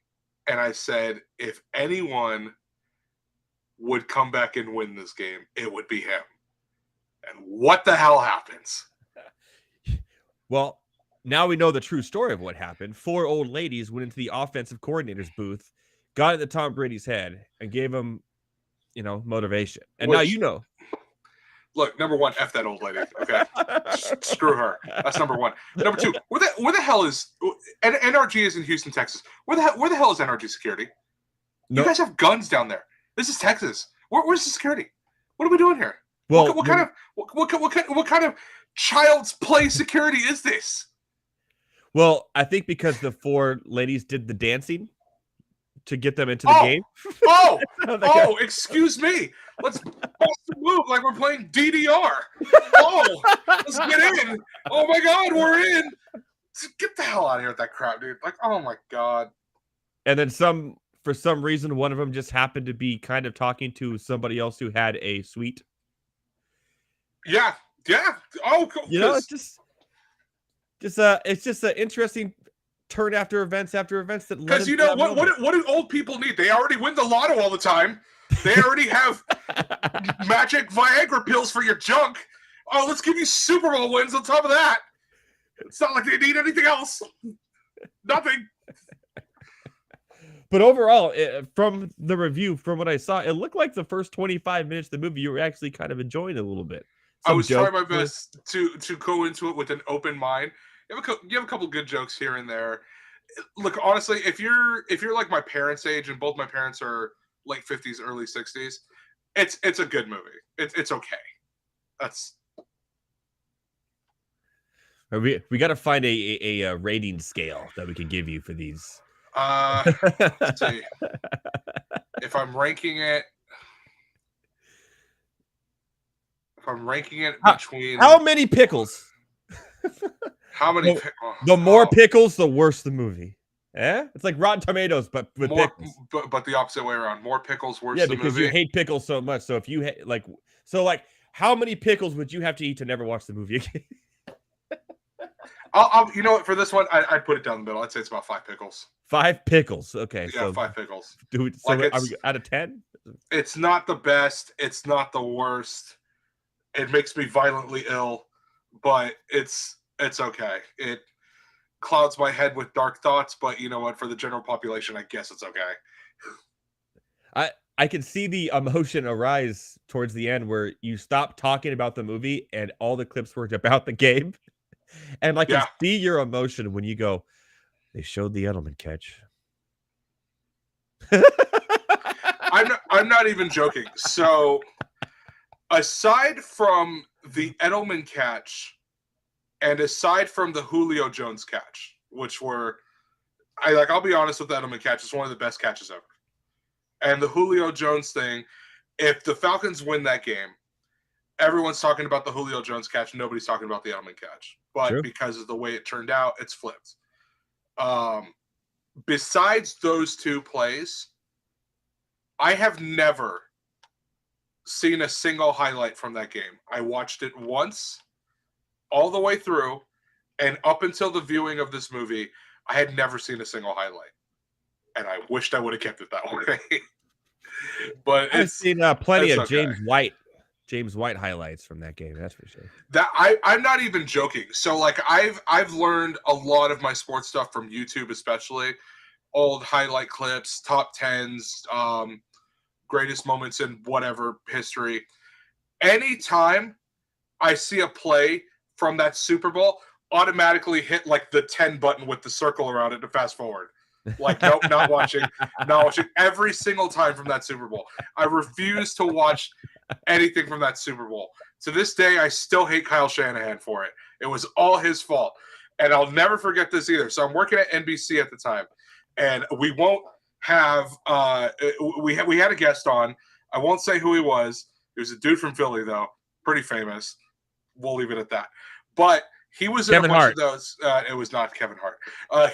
and I said, if anyone would come back and win this game, it would be him. And what the hell happens? Well, now we know the true story of what happened. 4 old ladies went into the offensive coordinator's booth, got into Tom Brady's head, and gave him, motivation. And now you know. Look, number one, F that old lady. Okay. Screw her. That's number one. Number two, where the hell is NRG is in Houston, Texas. Where the hell is NRG security? You guys have guns down there. This is Texas. Where's the security? What are we doing here? Well, what kind of child's play security is this? Well, I think because the 4 ladies did the dancing to get them into the game. Excuse me. Let's bust the move like we're playing DDR. Let's get in. Oh my God, we're in. Get the hell out of here with that crap, dude. Like, oh my God. And then for some reason, one of them just happened to be kind of talking to somebody else who had a suite. Yeah. Oh, cool. It's just an interesting turn after events that because what do old people need? They already win the lotto all the time. They already have magic Viagra pills for your junk. Oh, let's give you Super Bowl wins on top of that. It's not like they need anything else. Nothing. But overall, from the review, from what I saw, it looked like the first 25 minutes of the movie you were actually kind of enjoying a little bit. I was trying my best to go into it with an open mind. You have a couple good jokes here and there. Look, honestly, if you're like my parents' age, and both my parents are late 50s, early 60s, it's a good movie. It's okay. That's we got to find a rating scale that we can give you for these. Let's see. If I'm ranking it between how many pickles? How many? The more pickles, the worse the movie. Yeah, it's like Rotten Tomatoes, but with pickles. But the opposite way around. More pickles, worse. Yeah, the because movie. you hate pickles so much. So if you how many pickles would you have to eat to never watch the movie again? I'll you know what? For this one, I'd put it down the middle. I'd say it's about 5 pickles. 5 pickles. Okay. Yeah, so 5 pickles. Are we out of 10? It's not the best. It's not the worst. It makes me violently ill, but it's okay. It clouds my head with dark thoughts, but you know what? For the general population, I guess it's okay. I can see the emotion arise towards the end where you stop talking about the movie and all the clips were about the game. And I can see your emotion when you go, they showed the Edelman catch. I'm not even joking. So aside from the Edelman catch and aside from the Julio Jones catch, which I'll be honest with the Edelman catch, it's one of the best catches ever. And the Julio Jones thing, if the Falcons win that game, everyone's talking about the Julio Jones catch. Nobody's talking about the Edelman catch. But because of the way it turned out, it's flipped. Besides those 2 plays, I have never seen a single highlight from that game. I watched it once, all the way through, and up until the viewing of this movie, I had never seen a single highlight. And I wished I would have kept it that way. But I've seen plenty of okay. James White highlights from that game. That's for sure. That I'm not even joking. So like I've learned a lot of my sports stuff from YouTube, especially old highlight clips, top 10s, greatest moments in whatever history. Anytime I see a play from that Super Bowl, automatically hit like the 10 button with the circle around it to fast forward. Like, nope, not watching every single time from that Super Bowl. I refuse to watch anything from that Super Bowl. To this day, I still hate Kyle Shanahan for it. It was all his fault. And I'll never forget this either. So I'm working at NBC at the time, and we won't have we had a guest on. I won't say who he was. He was a dude from Philly, though, pretty famous. We'll leave it at that. But he was in Kevin a bunch Hart. of those. It was not Kevin Hart.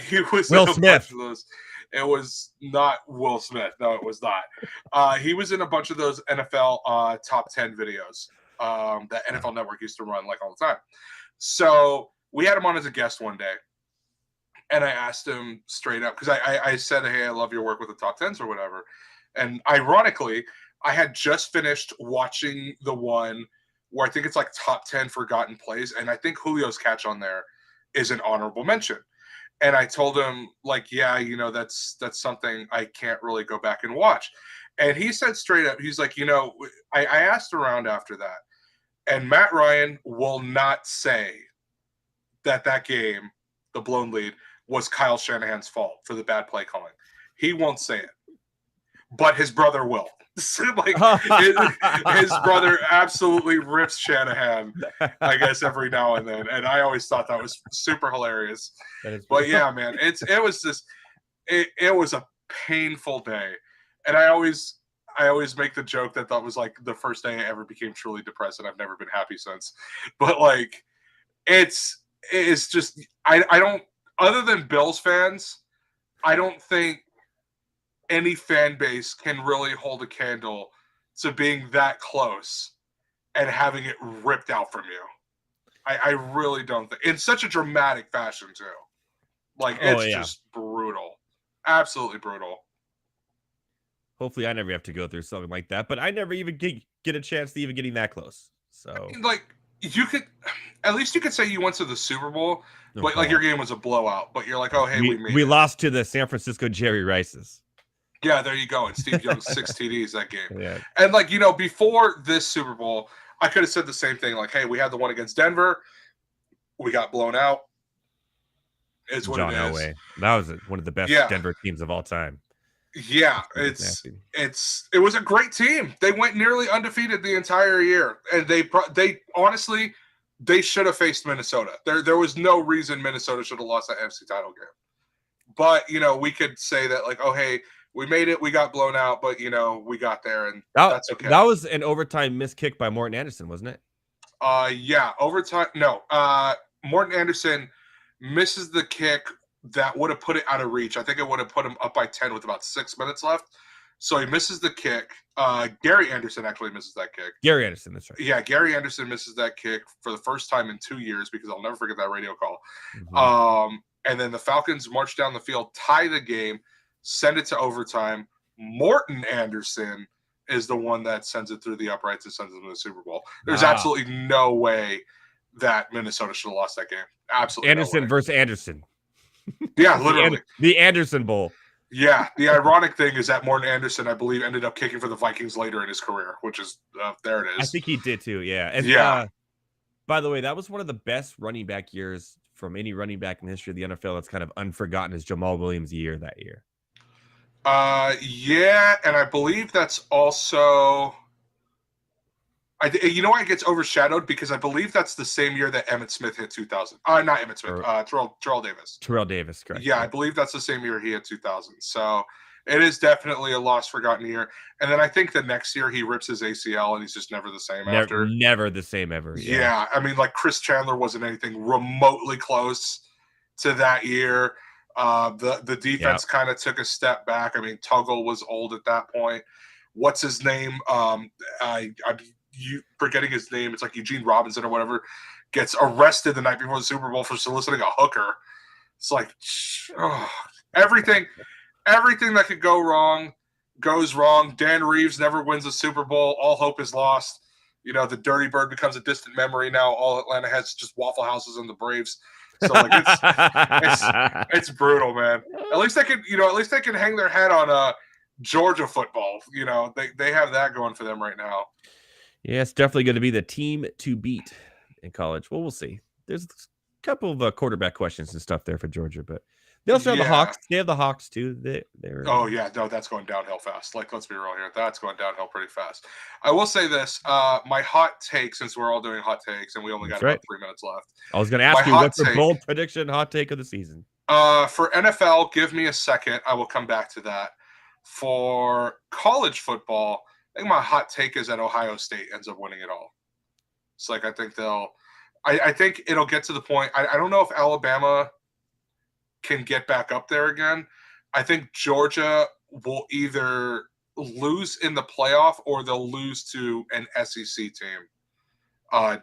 He was Will in a Smith. bunch of those. It was not Will Smith. No, it was not. He was in a bunch of those NFL top 10 videos that NFL Network used to run like all the time. So we had him on as a guest one day. And I asked him straight up, because I said, hey, I love your work with the top 10s or whatever. And ironically, I had just finished watching the one where I think it's like top 10 forgotten plays. And I think Julio's catch on there is an honorable mention. And I told him, like, yeah, you know, that's something I can't really go back and watch. And he said straight up, he's like, you know, I asked around after that. And Matt Ryan will not say that game, the blown lead, was Kyle Shanahan's fault for the bad play calling. He won't say it. But his brother will. Like his brother absolutely rips Shanahan, I guess, every now and then, and I always thought that was super hilarious. But yeah, man, it was a painful day, and I always make the joke that was like the first day I ever became truly depressed, and I've never been happy since. But like, it's just I don't, other than Bills fans, I don't think any fan base can really hold a candle to being that close and having it ripped out from you. I really don't think, in such a dramatic fashion too. Like, it's just brutal. Absolutely brutal. Hopefully I never have to go through something like that, but I never even get a chance to even getting that close. So I mean, like, you could, at least you could say you went to the Super Bowl, but like your game was a blowout, but you're like, oh, hey, we lost to the San Francisco Jerry Rices. Yeah, there you go. And Steve Young's 6 TDs that game. Yeah. And like, you know, before this Super Bowl, I could have said the same thing. Like, hey, we had the one against Denver. We got blown out. It's what John it is. Elway. That was one of the best Denver teams of all time. Yeah, it was a great team. They went nearly undefeated the entire year, and they honestly, they should have faced Minnesota. There was no reason Minnesota should have lost that NFC title game. But you know, we could say that like, oh hey, we made it, we got blown out, but you know, we got there, and that's okay. That was an overtime missed kick by Morton Anderson, wasn't it? Yeah, overtime. No, Morton Anderson misses the kick that would have put it out of reach. I think it would have put him up by 10 with about 6 minutes left. So he misses the kick. Gary Anderson actually misses that kick. Gary Anderson, that's right. Yeah, Gary Anderson misses that kick for the first time in 2 years, because I'll never forget that radio call. Mm-hmm. And then the Falcons march down the field, tie the game, send it to overtime. Morton Anderson is the one that sends it through the uprights and sends it to the Super Bowl. There's absolutely no way that Minnesota should have lost that game. Absolutely. Anderson versus Anderson. Yeah, literally. The Anderson Bowl. Yeah. The ironic thing is that Morton Anderson, I believe, ended up kicking for the Vikings later in his career, which is, there it is. I think he did too, yeah. And by the way, that was one of the best running back years from any running back in the history of the NFL that's kind of unforgotten, is Jamal Williams' year that year. Yeah, and I believe that's also, you know why it gets overshadowed? Because I believe that's the same year that Emmitt Smith hit 2000. Not Emmitt Smith, Terrell Davis. Terrell Davis, correct. Yeah, I believe that's the same year he hit 2000. So it is definitely a lost, forgotten year. And then I think the next year he rips his ACL and he's just never the same after. Never the same ever. Yeah, I mean, like Chris Chandler wasn't anything remotely close to that year. The defense kind of took a step back. I mean, Tuggle was old at that point. what's his name? I'm forgetting his name. It's like Eugene Robinson or whatever. Gets arrested the night before the Super Bowl for soliciting a hooker. It's like everything that could go wrong goes wrong. Dan Reeves never wins a Super Bowl. All hope is lost. The Dirty Bird becomes a distant memory now. All Atlanta has just Waffle Houses and the Braves. So like it's brutal, man. At least they can hang their head on Georgia football. They have that going for them right now. Yeah, it's definitely going to be the team to beat in college. Well, we'll see. There's a couple of quarterback questions and stuff there for Georgia, but they also have the Hawks. They have the Hawks too. They're Oh yeah, no, that's going downhill fast. Like, let's be real here. That's going downhill pretty fast. I will say this: my hot take, since we're all doing hot takes and we only got about 3 minutes left. I was going to ask you what's your bold prediction, hot take of the season. For NFL, give me a second. I will come back to that. For college football, I think my hot take is that Ohio State ends up winning it all. It's like I think it'll get to the point. I don't know if Alabama can get back up there again. I think Georgia will either lose in the playoff or they'll lose to an SEC team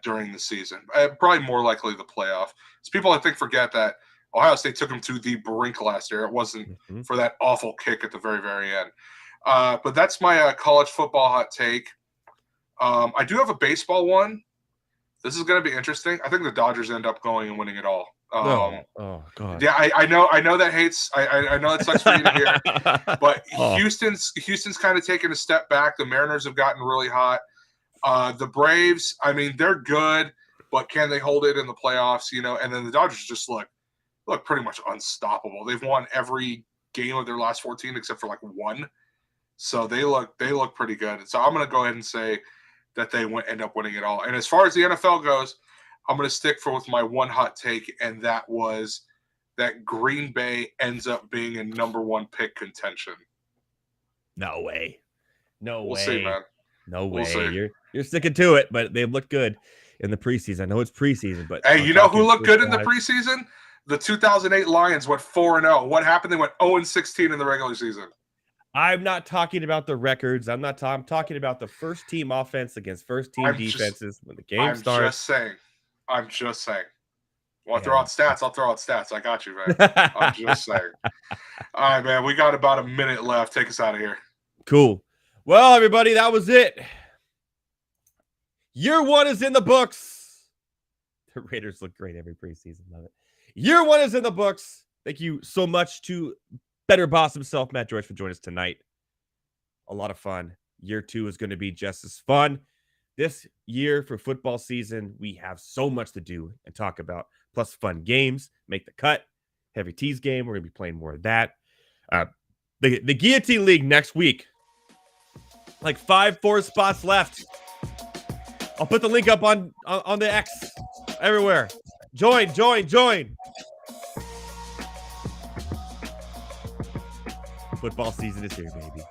during the season. Probably more likely the playoff. So people, I think, forget that Ohio State took them to the brink last year. It wasn't for that awful kick at the very, very end. But that's my college football hot take. I do have a baseball one. This is going to be interesting. I think the Dodgers end up going and winning it all. Oh God! Yeah, I know that hates. I know that sucks for you to hear, but Houston's kind of taken a step back. The Mariners have gotten really hot. The Braves, I mean, they're good, but can they hold it in the playoffs? And then the Dodgers just look pretty much unstoppable. They've won every game of their last 14 except for like one, so they look pretty good. And so I'm going to go ahead and say that they end up winning it all. And as far as the NFL goes, I'm going to stick with my one hot take, and that was that Green Bay ends up being a number 1 pick contention. No way. We'll see, man. No way. We'll see. You're sticking to it, but they looked good in the preseason. I know it's preseason, but hey, you know who looked good in the preseason? The 2008 Lions went 4-0. What happened? They went 0-16 in the regular season. I'm not talking about the records. I'm talking about the first team offense against first team defenses when the game starts. I'm just saying. Want to throw out stats? I'll throw out stats. I got you, man. I'm just saying. All right, man. We got about a minute left. Take us out of here. Cool. Well, everybody, that was it. Year 1 is in the books. The Raiders look great every preseason. Love it. Year 1 is in the books. Thank you so much to Bettor Boss himself, Matt George, for joining us tonight. A lot of fun. Year 2 is going to be just as fun. This year for football season, we have so much to do and talk about, plus fun games, make the cut, heavy tease game. We're going to be playing more of that. The Guillotine League next week, like 4 spots left. I'll put the link up on the X everywhere. Join. Football season is here, baby.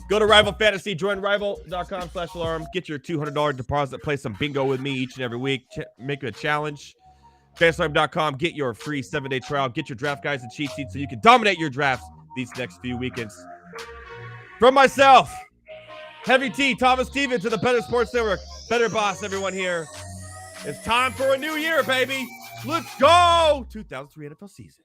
Go to Rival Fantasy, join rival.com/alarm. Get your $200 deposit, play some bingo with me each and every week. Make it a challenge. FantasyAlarm.com, get your free 7-day trial. Get your draft guides and cheat sheets so you can dominate your drafts these next few weekends. From myself, Heavy T, Thomas Stevens to the Bettor Sports Network, Bettor Boss, everyone here. It's time for a new year, baby. Let's go! 2003 NFL season.